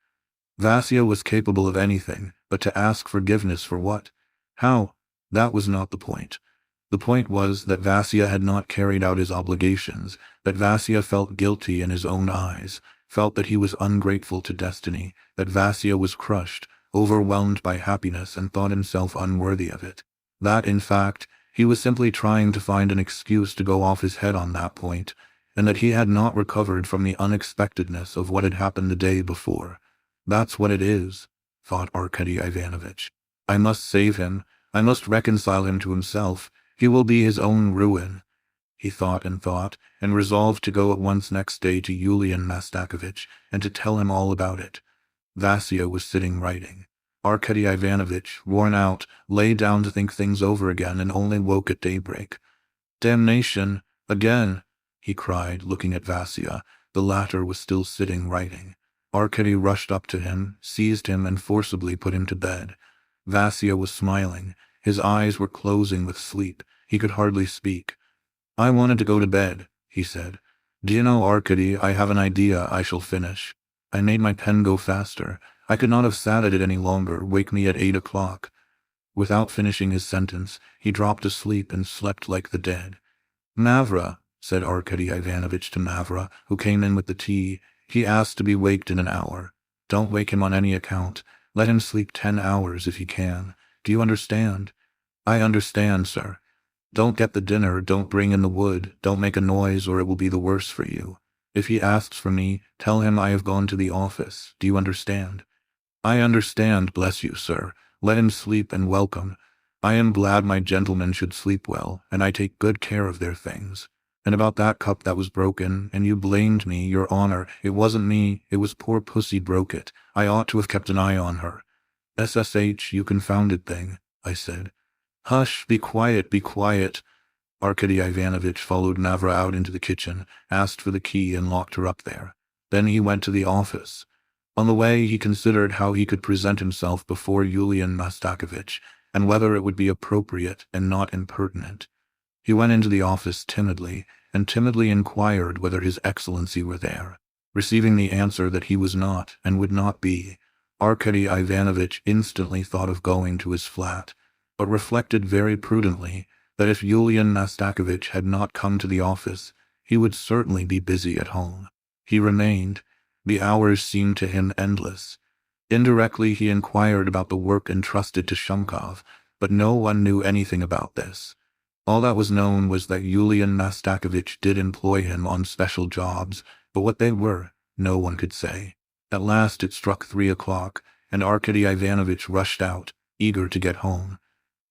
Vasya was capable of anything, but to ask forgiveness for what? How? That was not the point. The point was that Vasya had not carried out his obligations, that Vasya felt guilty in his own eyes, felt that he was ungrateful to destiny, that Vasya was crushed, overwhelmed by happiness, and thought himself unworthy of it. That, in fact, he was simply trying to find an excuse to go off his head on that point, and that he had not recovered from the unexpectedness of what had happened the day before. That's what it is, thought Arkady Ivanovich. I must save him. I must reconcile him to himself. He will be his own ruin. He thought, and resolved to go at once next day to Yulian Mastakovich and to tell him all about it. Vasya was sitting writing. Arkady Ivanovich, worn out, lay down to think things over again and only woke at daybreak. "Damnation! Again!" he cried, looking at Vasya. The latter was still sitting writing. Arkady rushed up to him, seized him, and forcibly put him to bed. Vasya was smiling. His eyes were closing with sleep. He could hardly speak. "I wanted to go to bed," he said. "Do you know, Arkady, I have an idea I shall finish. I made my pen go faster. I could not have sat at it any longer. Wake me at 8 o'clock. Without finishing his sentence, he dropped asleep and slept like the dead. "Mavra," said Arkady Ivanovich to Mavra, who came in with the tea, "he asked to be waked in an hour. Don't wake him on any account. Let him sleep 10 hours if he can. Do you understand?" "I understand, sir." "Don't get the dinner, don't bring in the wood, don't make a noise or it will be the worse for you. If he asks for me, tell him I have gone to the office. Do you understand?" "I understand, bless you, sir. Let him sleep and welcome. I am glad my gentlemen should sleep well, and I take good care of their things. And about that cup that was broken, and you blamed me, your honor, it wasn't me, it was poor pussy broke it. I ought to have kept an eye on her." "SSH, you confounded thing," I said. "Hush, be quiet, be quiet." Arkady Ivanovich followed Mavra out into the kitchen, asked for the key, and locked her up there. Then he went to the office. On the way, he considered how he could present himself before Yulian Mastakovich, and whether it would be appropriate and not impertinent. He went into the office timidly, and timidly inquired whether His Excellency were there. Receiving the answer that he was not, and would not be, Arkady Ivanovich instantly thought of going to his flat, but reflected very prudently that if Yulian Mastakovich had not come to the office, he would certainly be busy at home. He remained. The hours seemed to him endless. Indirectly he inquired about the work entrusted to Shumkov, but no one knew anything about this. All that was known was that Yulian Mastakovich did employ him on special jobs, but what they were, no one could say. At last it struck 3 o'clock, and Arkady Ivanovich rushed out, eager to get home.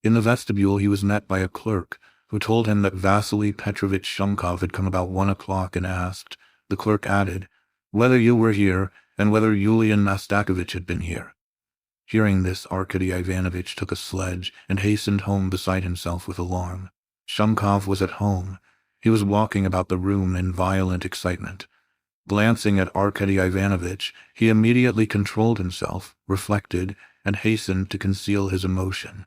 In the vestibule he was met by a clerk, who told him that Vasily Petrovich Shumkov had come about 1 o'clock and asked, the clerk added, whether you were here, and whether Yulian Mastakovich had been here. Hearing this, Arkady Ivanovich took a sledge and hastened home beside himself with alarm. Shumkov was at home. He was walking about the room in violent excitement. Glancing at Arkady Ivanovich, he immediately controlled himself, reflected, and hastened to conceal his emotion.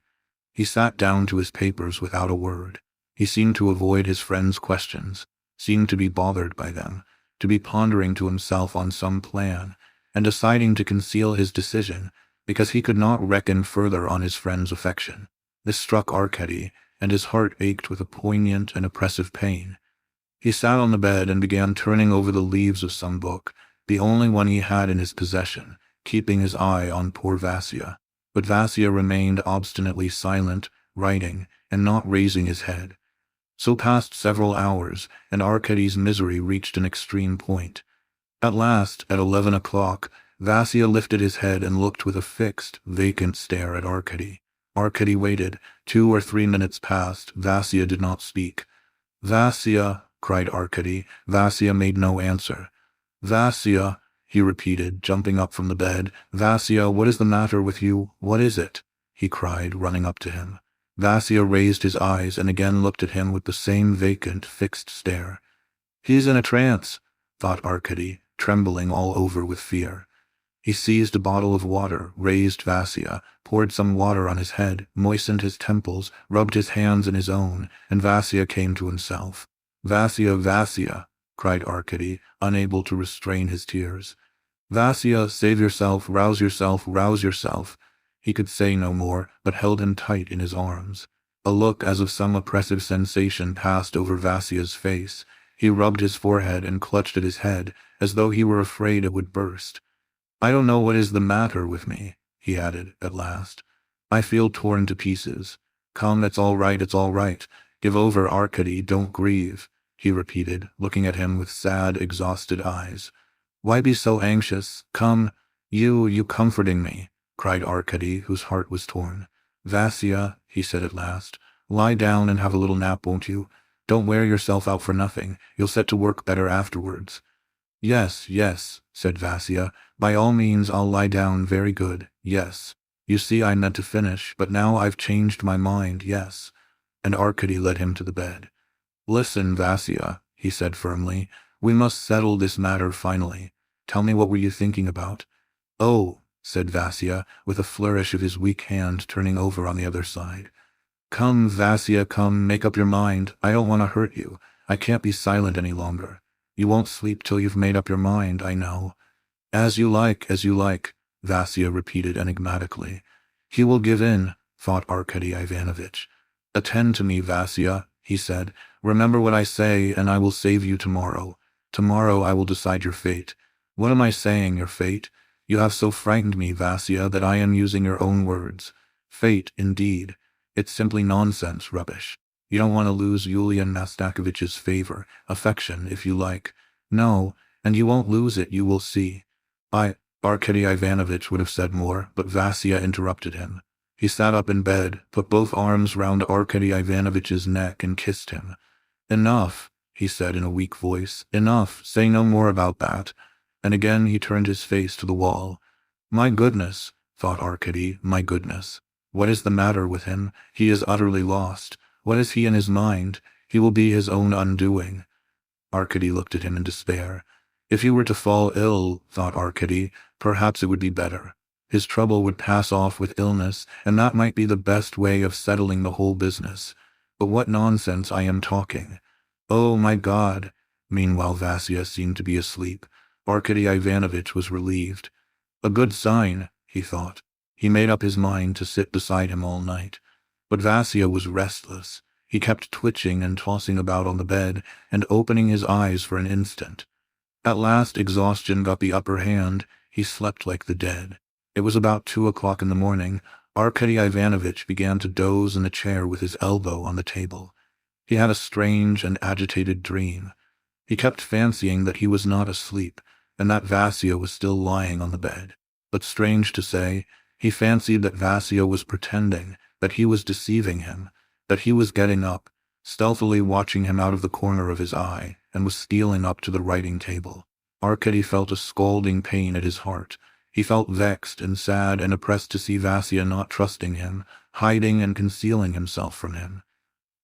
He sat down to his papers without a word. He seemed to avoid his friend's questions, seemed to be bothered by them, to be pondering to himself on some plan, and deciding to conceal his decision, because he could not reckon further on his friend's affection. This struck Arkady, and his heart ached with a poignant and oppressive pain. He sat on the bed and began turning over the leaves of some book, the only one he had in his possession, keeping his eye on poor Vasya. But Vasya remained obstinately silent, writing, and not raising his head. So passed several hours, and Arkady's misery reached an extreme point. At last, at 11 o'clock, Vasya lifted his head and looked with a fixed, vacant stare at Arkady. Arkady waited. 2 or 3 minutes passed. Vasya did not speak. "Vasya," cried Arkady. Vasya made no answer. "Vasya," he repeated, jumping up from the bed. "Vasya, what is the matter with you? What is it?" he cried, running up to him. Vasya raised his eyes and again looked at him with the same vacant, fixed stare. "He's in a trance," thought Arkady, trembling all over with fear. He seized a bottle of water, raised Vasya, poured some water on his head, moistened his temples, rubbed his hands in his own, and Vasya came to himself. "Vasya, Vasya," cried Arkady, unable to restrain his tears. "Vasya, save yourself, rouse yourself, rouse yourself." He could say no more, but held him tight in his arms. A look as of some oppressive sensation passed over Vasya's face. He rubbed his forehead and clutched at his head, as though he were afraid it would burst. "I don't know what is the matter with me," he added, at last. "I feel torn to pieces. Come, it's all right, it's all right. Give over, Arkady, don't grieve," he repeated, looking at him with sad, exhausted eyes. "Why be so anxious? Come, you comforting me," cried Arkady, whose heart was torn. "Vasya," he said at last, "lie down and have a little nap, won't you? Don't wear yourself out for nothing. You'll set to work better afterwards." "Yes, yes," said Vasya. "By all means I'll lie down, very good, yes. You see I meant to finish, but now I've changed my mind, yes." And Arkady led him to the bed. "Listen, Vasya," he said firmly, "we must settle this matter finally. Tell me, what were you thinking about?" "Oh," said Vasya, with a flourish of his weak hand turning over on the other side. "Come, Vasya, come, make up your mind. I don't want to hurt you. I can't be silent any longer. You won't sleep till you've made up your mind, I know." As you like," Vasya repeated enigmatically. "He will give in," thought Arkady Ivanovitch. "Attend to me, Vasya," he said. "Remember what I say, and I will save you tomorrow. Tomorrow I will decide your fate." "What am I saying, your fate? You have so frightened me, Vasya, that I am using your own words. Fate, indeed. It's simply nonsense, rubbish. You don't want to lose Yulian Mastakovich's favor, affection, if you like. No, and you won't lose it, you will see." Arkady Ivanovitch would have said more, but Vasya interrupted him. He sat up in bed, put both arms round Arkady Ivanovitch's neck and kissed him. "Enough," he said in a weak voice. "Enough, say no more about that." And again he turned his face to the wall. "My goodness," thought Arkady, "my goodness. What is the matter with him? He is utterly lost. What is he in his mind? He will be his own undoing." Arkady looked at him in despair. If he were to fall ill, thought Arkady, perhaps it would be better. His trouble would pass off with illness, and that might be the best way of settling the whole business. But what nonsense I am talking. Oh, my God! Meanwhile Vasya seemed to be asleep. Arkady Ivanovitch was relieved. A good sign, he thought. He made up his mind to sit beside him all night. But Vasya was restless. He kept twitching and tossing about on the bed, and opening his eyes for an instant. At last exhaustion got the upper hand. He slept like the dead. It was about 2 o'clock in the morning. Arkady Ivanovitch began to doze in a chair with his elbow on the table. He had a strange and agitated dream. He kept fancying that he was not asleep, and that Vasya was still lying on the bed. But strange to say, he fancied that Vasya was pretending, that he was deceiving him, that he was getting up, stealthily watching him out of the corner of his eye, and was stealing up to the writing table. Arkady felt a scalding pain at his heart. He felt vexed and sad and oppressed to see Vasya not trusting him, hiding and concealing himself from him.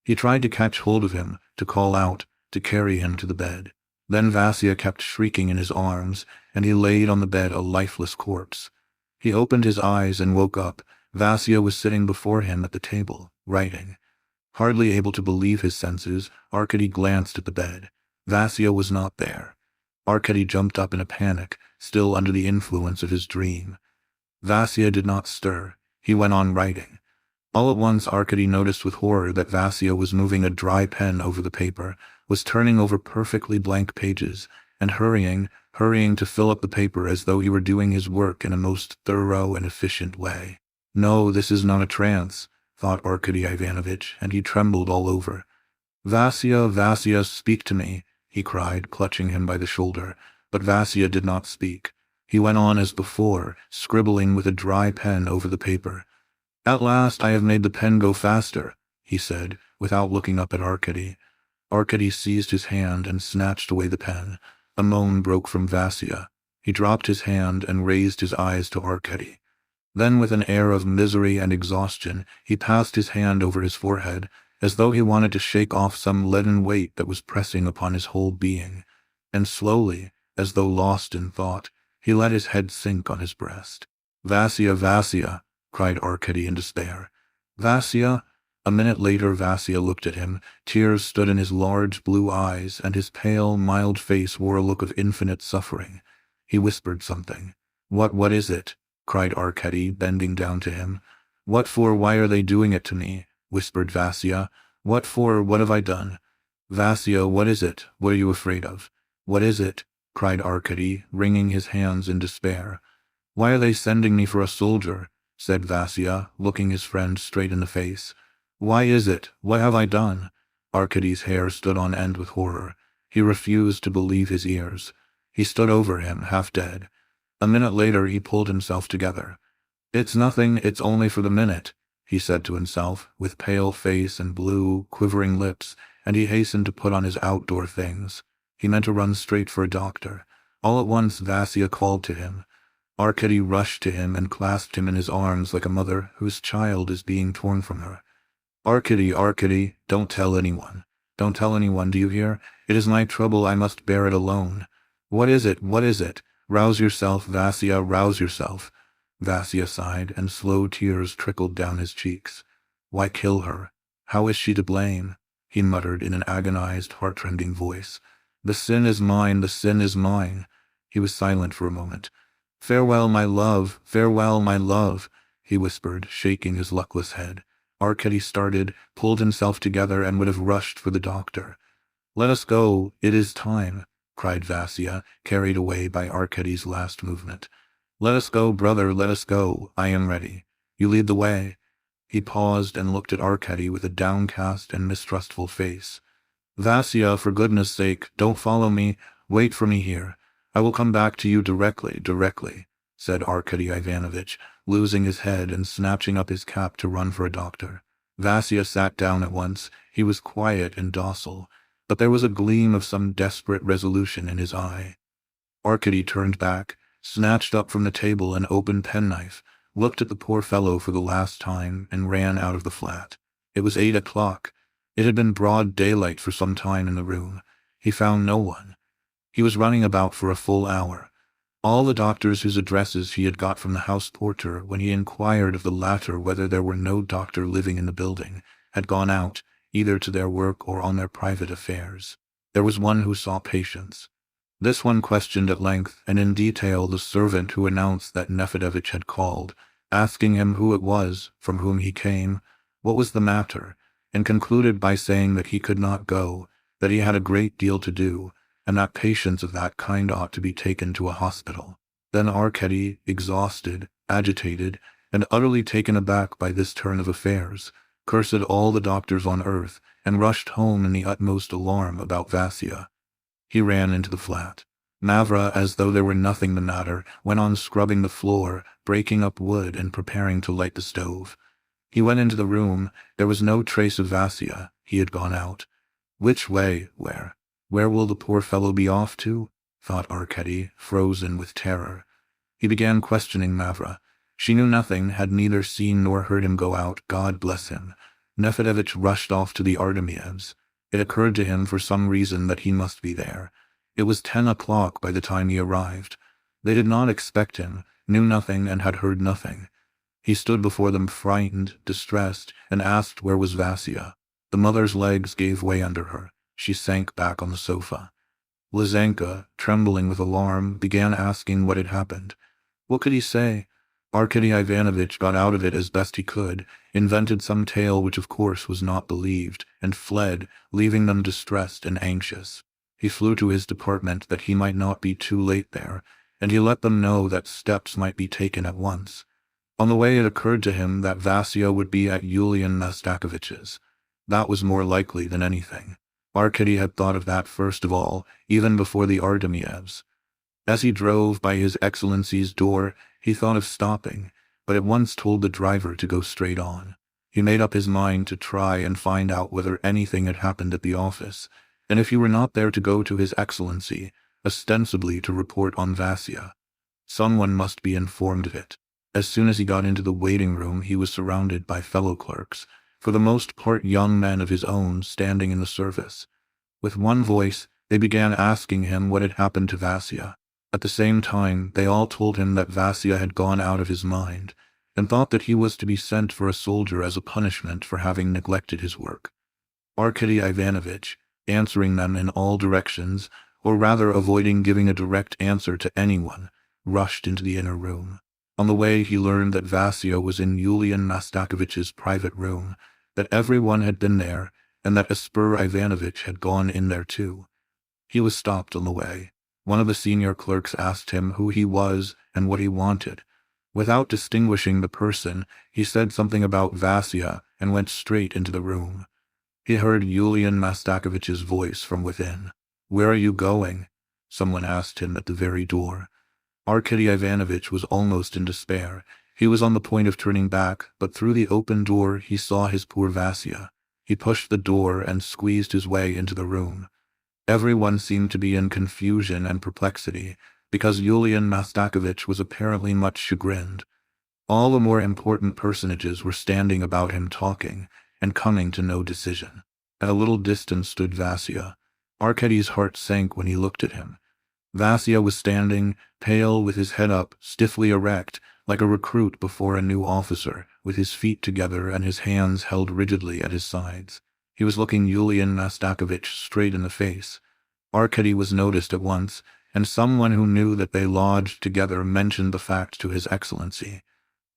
He tried to catch hold of him, to call out, to carry him to the bed. Then Vasya kept shrieking in his arms, and he laid on the bed a lifeless corpse. He opened his eyes and woke up. Vasya was sitting before him at the table, writing. Hardly able to believe his senses, Arkady glanced at the bed. Vasya was not there. Arkady jumped up in a panic, still under the influence of his dream. Vasya did not stir. He went on writing. All at once Arkady noticed with horror that Vasya was moving a dry pen over the paper, was turning over perfectly blank pages, and hurrying to fill up the paper as though he were doing his work in a most thorough and efficient way. "No, this is not a trance," thought Arkady Ivanovitch, and he trembled all over. "Vasya, Vasya, speak to me," he cried, clutching him by the shoulder. But Vasya did not speak. He went on as before, scribbling with a dry pen over the paper. "At last I have made the pen go faster," he said, without looking up at Arkady. Arkady seized his hand and snatched away the pen. A moan broke from Vasya. He dropped his hand and raised his eyes to Arkady. Then, with an air of misery and exhaustion, he passed his hand over his forehead, as though he wanted to shake off some leaden weight that was pressing upon his whole being. And slowly, as though lost in thought, he let his head sink on his breast. "Vasya, Vasya!" cried Arkady in despair. "Vasya!" A minute later Vasya looked at him. Tears stood in his large blue eyes, and his pale, mild face wore a look of infinite suffering. He whispered something. What is it?" cried Arkady, bending down to him. "What for? Why are they doing it to me?" whispered Vasya. "What for? What have I done?" "Vasya, what is it? What are you afraid of? What is it?" cried Arkady, wringing his hands in despair. "Why are they sending me for a soldier?" said Vasya, looking his friend straight in the face. "Why is it? What have I done?" Arkady's hair stood on end with horror. He refused to believe his ears. He stood over him, half dead. A minute later he pulled himself together. "It's nothing, it's only for the minute," he said to himself, with pale face and blue, quivering lips, and he hastened to put on his outdoor things. He meant to run straight for a doctor. All at once Vasya called to him. Arkady rushed to him and clasped him in his arms like a mother whose child is being torn from her. "Arkady, Arkady, don't tell anyone. Don't tell anyone, do you hear? It is my trouble, I must bear it alone. What is it? What is it? Rouse yourself, Vasya, rouse yourself." Vasya sighed, and slow tears trickled down his cheeks. "Why kill her? How is she to blame?" he muttered in an agonized, heartrending voice. "The sin is mine, the sin is mine." He was silent for a moment. "Farewell, my love, farewell, my love," he whispered, shaking his luckless head. Arkady started, pulled himself together, and would have rushed for the doctor. "Let us go, it is time," cried Vasya, carried away by Arkady's last movement. "Let us go, brother, let us go. I am ready. You lead the way." He paused and looked at Arkady with a downcast and mistrustful face. "Vasya, for goodness' sake, don't follow me. Wait for me here. I will come back to you directly," said Arkady Ivanovitch, losing his head and snatching up his cap to run for a doctor. Vasya sat down at once. He was quiet and docile, but there was a gleam of some desperate resolution in his eye. Arkady turned back, snatched up from the table an open penknife, looked at the poor fellow for the last time, and ran out of the flat. It was 8 o'clock. It had been broad daylight for some time in the room. He found no one. He was running about for a full hour. All the doctors whose addresses he had got from the house porter, when he inquired of the latter whether there were no doctor living in the building, had gone out, either to their work or on their private affairs. There was one who saw patients. This one questioned at length and in detail the servant who announced that Nefedevitch had called, asking him who it was, from whom he came, what was the matter, and concluded by saying that he could not go, that he had a great deal to do, and that patients of that kind ought to be taken to a hospital. Then Arkady, exhausted, agitated, and utterly taken aback by this turn of affairs, cursed all the doctors on earth, and rushed home in the utmost alarm about Vasya. He ran into the flat. Mavra, as though there were nothing the matter, went on scrubbing the floor, breaking up wood, and preparing to light the stove. He went into the room. There was no trace of Vasya. He had gone out. Which way? Where will the poor fellow be off to? Thought Arkady, frozen with terror. He began questioning Mavra. She knew nothing, had neither seen nor heard him go out, God bless him. Nefedevitch rushed off to the Artemievs. It occurred to him for some reason that he must be there. It was 10 o'clock by the time he arrived. They did not expect him, knew nothing, and had heard nothing. He stood before them frightened, distressed, and asked where was Vasya. The mother's legs gave way under her. She sank back on the sofa. Lizenka, trembling with alarm, began asking what had happened. What could he say? Arkady Ivanovitch got out of it as best he could, invented some tale which of course was not believed, and fled, leaving them distressed and anxious. He flew to his department that he might not be too late there, and he let them know that steps might be taken at once. On the way it occurred to him that Vasya would be at Yulian Mastakovich's. That was more likely than anything. Arkady had thought of that first of all, even before the Artemievs. As he drove by His Excellency's door, he thought of stopping, but at once told the driver to go straight on. He made up his mind to try and find out whether anything had happened at the office, and if he were not there to go to His Excellency, ostensibly to report on Vasya. Someone must be informed of it. As soon as he got into the waiting room, he was surrounded by fellow clerks, for the most part young men of his own, standing in the service. With one voice, they began asking him what had happened to Vasya. At the same time, they all told him that Vasya had gone out of his mind, and thought that he was to be sent for a soldier as a punishment for having neglected his work. Arkady Ivanovitch, answering them in all directions, or rather avoiding giving a direct answer to anyone, rushed into the inner room. On the way he learned that Vasya was in Yulian Mastakovich's private room, that everyone had been there, and that Asper Ivanovich had gone in there too. He was stopped on the way. One of the senior clerks asked him who he was and what he wanted. Without distinguishing the person, he said something about Vasya and went straight into the room. He heard Yulian Mastakovich's voice from within. "Where are you going?" someone asked him at the very door. Arkady Ivanovich was almost in despair. He was on the point of turning back, but through the open door he saw his poor Vasya. He pushed the door and squeezed his way into the room. Everyone seemed to be in confusion and perplexity, because Yulian Mastakovich was apparently much chagrined. All the more important personages were standing about him talking, and coming to no decision. At a little distance stood Vasya. Arkady's heart sank when he looked at him. Vasya was standing, pale, with his head up, stiffly erect, like a recruit before a new officer, with his feet together and his hands held rigidly at his sides. He was looking Yulian Mastakovich straight in the face. Arkady was noticed at once, and someone who knew that they lodged together mentioned the fact to His Excellency.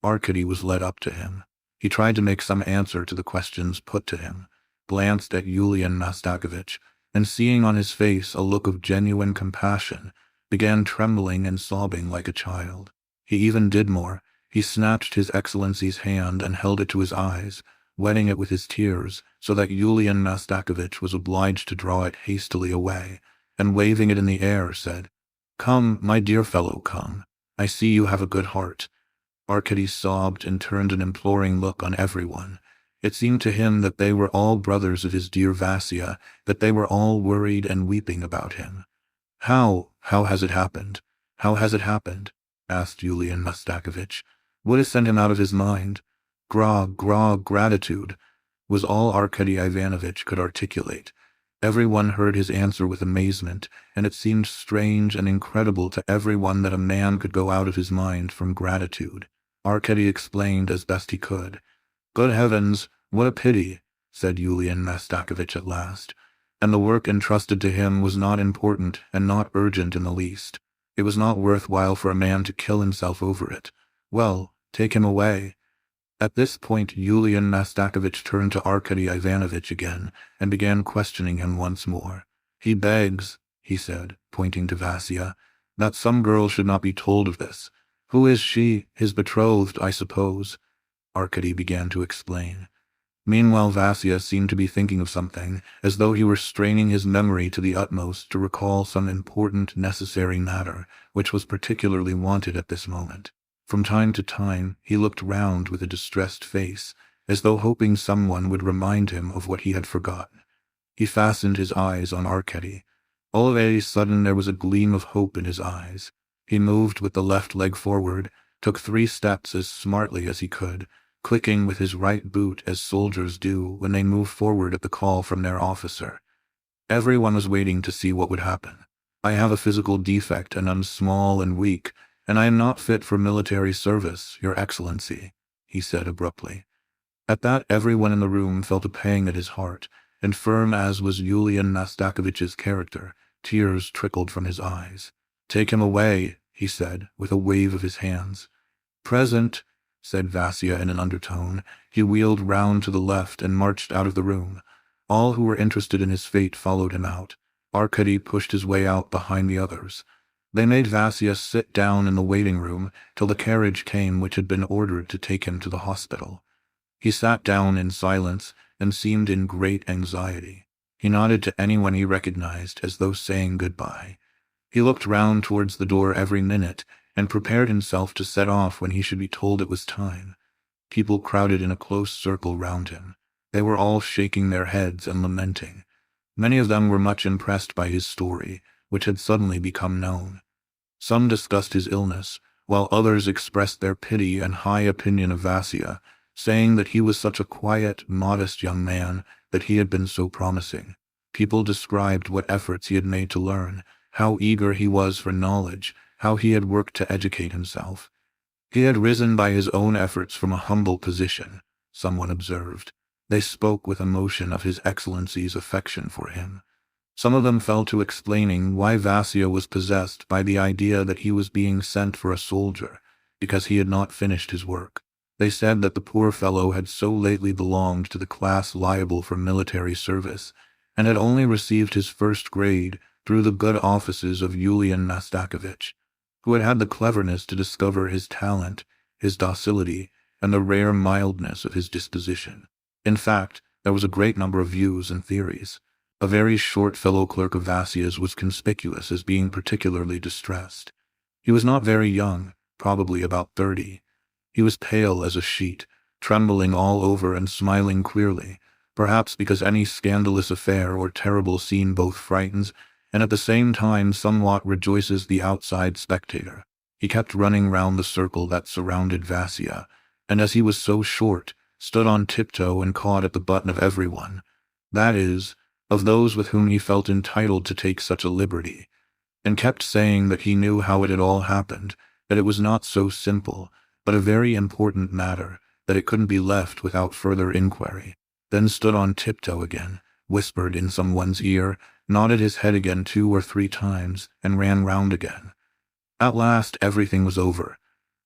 Arkady was led up to him. He tried to make some answer to the questions put to him, glanced at Yulian Mastakovich, and seeing on his face a look of genuine compassion, began trembling and sobbing like a child. He even did more. He snatched His Excellency's hand and held it to his eyes, wetting it with his tears, so that Yulian Mastakovich was obliged to draw it hastily away, and waving it in the air, said, "Come, my dear fellow, come. I see you have a good heart." Arkady sobbed and turned an imploring look on everyone. It seemed to him that they were all brothers of his dear Vasya, that they were all worried and weeping about him. How has it happened? How has it happened?" asked Yulian Mastakovich. "What has sent him out of his mind?" Gratitude," was all Arkady Ivanovich could articulate. Everyone heard his answer with amazement, and it seemed strange and incredible to everyone that a man could go out of his mind from gratitude. Arkady explained as best he could. "Good heavens, what a pity," said Yulian Mastakovich at last. And the work entrusted to him was not important and not urgent in the least. It was not worthwhile for a man to kill himself over it. Well, take him away. At this point Yulian Mastakovich turned to Arkady Ivanovich again and began questioning him once more. "He begs," he said, pointing to Vasya, "that some girl should not be told of this. Who is she? His betrothed, I suppose." Arkady began to explain. Meanwhile Vasya seemed to be thinking of something, as though he were straining his memory to the utmost to recall some important, necessary matter, which was particularly wanted at this moment. From time to time, he looked round with a distressed face, as though hoping someone would remind him of what he had forgotten. He fastened his eyes on Arkady. All of a sudden there was a gleam of hope in his eyes. He moved with the left leg forward, took 3 steps as smartly as he could, clicking with his right boot as soldiers do when they move forward at the call from their officer. Everyone was waiting to see what would happen. "I have a physical defect and I'm small and weak, and I am not fit for military service, Your Excellency," he said abruptly. At that everyone in the room felt a pang at his heart, and firm as was Yulian Mastakovich's character, tears trickled from his eyes. "Take him away," he said, with a wave of his hands. "Present," said Vasya in an undertone. He wheeled round to the left and marched out of the room. All who were interested in his fate followed him out. Arkady pushed his way out behind the others. They made Vasya sit down in the waiting room till the carriage came which had been ordered to take him to the hospital. He sat down in silence and seemed in great anxiety. He nodded to anyone he recognized as though saying goodbye. He looked round towards the door every minute and prepared himself to set off when he should be told it was time. People crowded in a close circle round him. They were all shaking their heads and lamenting. Many of them were much impressed by his story, which had suddenly become known. Some discussed his illness, while others expressed their pity and high opinion of Vasya, saying that he was such a quiet, modest young man, that he had been so promising. People described what efforts he had made to learn, how eager he was for knowledge, how he had worked to educate himself. "He had risen by his own efforts from a humble position," someone observed. They spoke with emotion of His Excellency's affection for him. Some of them fell to explaining why Vasya was possessed by the idea that he was being sent for a soldier, because he had not finished his work. They said that the poor fellow had so lately belonged to the class liable for military service, and had only received his first grade through the good offices of Yulian Mastakovich, who had had the cleverness to discover his talent, his docility, and the rare mildness of his disposition. In fact, there was a great number of views and theories. A very short fellow clerk of Vasia's was conspicuous as being particularly distressed. He was not very young, probably about 30. He was pale as a sheet, trembling all over and smiling queerly, perhaps because any scandalous affair or terrible scene both frightens and at the same time somewhat rejoices the outside spectator. He kept running round the circle that surrounded Vasia, and as he was so short, stood on tiptoe and caught at the button of everyone, that is, of those with whom he felt entitled to take such a liberty, and kept saying that he knew how it had all happened, that it was not so simple, but a very important matter, that it couldn't be left without further inquiry, then stood on tiptoe again, whispered in someone's ear, nodded his head again 2 or 3 times, and ran round again. At last everything was over.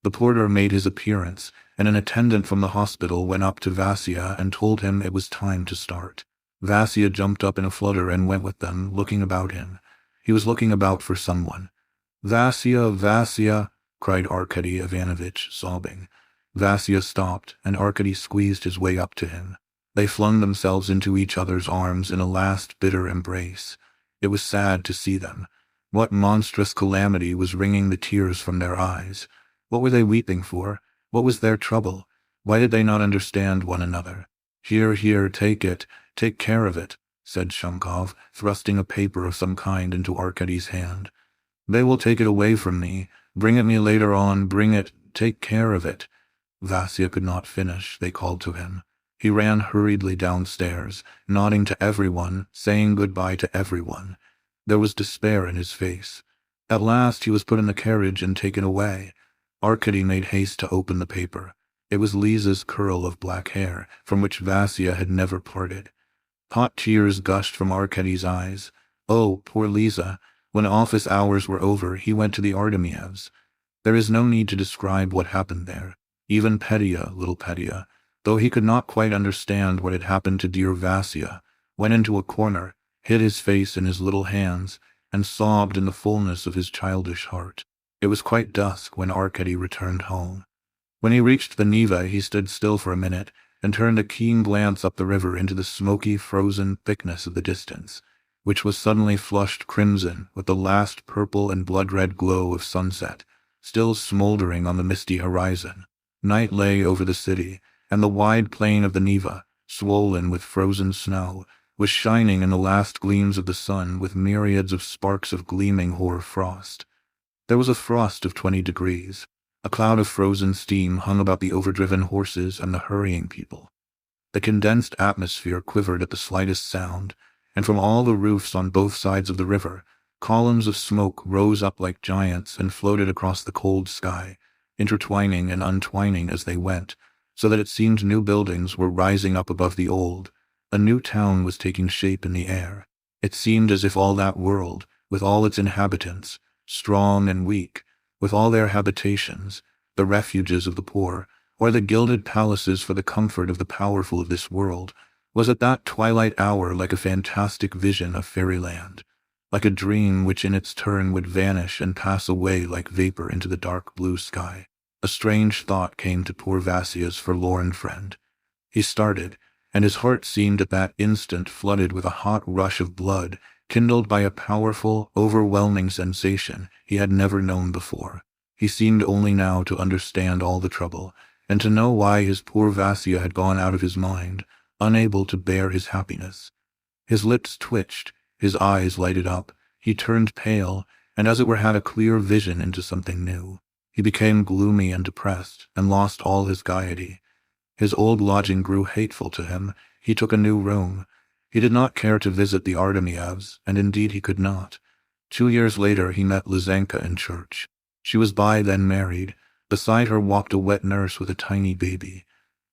The porter made his appearance, and an attendant from the hospital went up to Vasia and told him it was time to start. Vasia jumped up in a flutter and went with them, looking about him. He was looking about for someone. "Vasia, Vasia!" cried Arkady Ivanovitch, sobbing. Vasia stopped, and Arkady squeezed his way up to him. They flung themselves into each other's arms in a last bitter embrace. It was sad to see them. What monstrous calamity was wringing the tears from their eyes? What were they weeping for? What was their trouble? Why did they not understand one another? "Here, here, take it, take care of it," said Shumkov, thrusting a paper of some kind into Arkady's hand. "They will take it away from me. Bring it me later on, bring it, take care of it." Vasia could not finish, they called to him. He ran hurriedly downstairs, nodding to everyone, saying goodbye to everyone. There was despair in his face. At last he was put in the carriage and taken away. Arkady made haste to open the paper. It was Liza's curl of black hair, from which Vasia had never parted. Hot tears gushed from Arkady's eyes. Oh, poor Liza! When office hours were over, he went to the Artemievs. There is no need to describe what happened there. Even Petya, little Petya, though he could not quite understand what had happened to dear Vasia, went into a corner, hid his face in his little hands, and sobbed in the fullness of his childish heart. It was quite dusk when Arkady returned home. When he reached the Neva, he stood still for a minute and turned a keen glance up the river into the smoky, frozen thickness of the distance, which was suddenly flushed crimson with the last purple and blood-red glow of sunset, still smoldering on the misty horizon. Night lay over the city, and the wide plain of the Neva, swollen with frozen snow, was shining in the last gleams of the sun with myriads of sparks of gleaming hoar frost. There was a frost of 20 degrees. A cloud of frozen steam hung about the overdriven horses and the hurrying people. The condensed atmosphere quivered at the slightest sound, and from all the roofs on both sides of the river, columns of smoke rose up like giants and floated across the cold sky, intertwining and untwining as they went, so that it seemed new buildings were rising up above the old. A new town was taking shape in the air. It seemed as if all that world, with all its inhabitants, strong and weak, with all their habitations, the refuges of the poor, or the gilded palaces for the comfort of the powerful of this world, was at that twilight hour like a fantastic vision of fairyland, like a dream which in its turn would vanish and pass away like vapor into the dark blue sky. A strange thought came to poor Vasia's forlorn friend. He started, and his heart seemed at that instant flooded with a hot rush of blood, kindled by a powerful, overwhelming sensation he had never known before. He seemed only now to understand all the trouble, and to know why his poor Vasia had gone out of his mind, unable to bear his happiness. His lips twitched, his eyes lighted up, he turned pale, and as it were had a clear vision into something new. He became gloomy and depressed, and lost all his gaiety. His old lodging grew hateful to him. He took a new room. He did not care to visit the Artemievs, and indeed he could not. 2 years later he met Lizenka in church. She was by then married. Beside her walked a wet nurse with a tiny baby.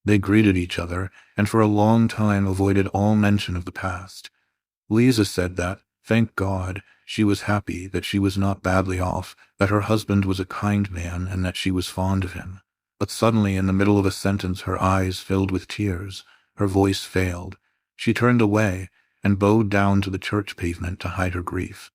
They greeted each other, and for a long time avoided all mention of the past. Liza said that, thank God, she was happy, that she was not badly off, that her husband was a kind man, and that she was fond of him. But suddenly, in the middle of a sentence, her eyes filled with tears, her voice failed. She turned away and bowed down to the church pavement to hide her grief.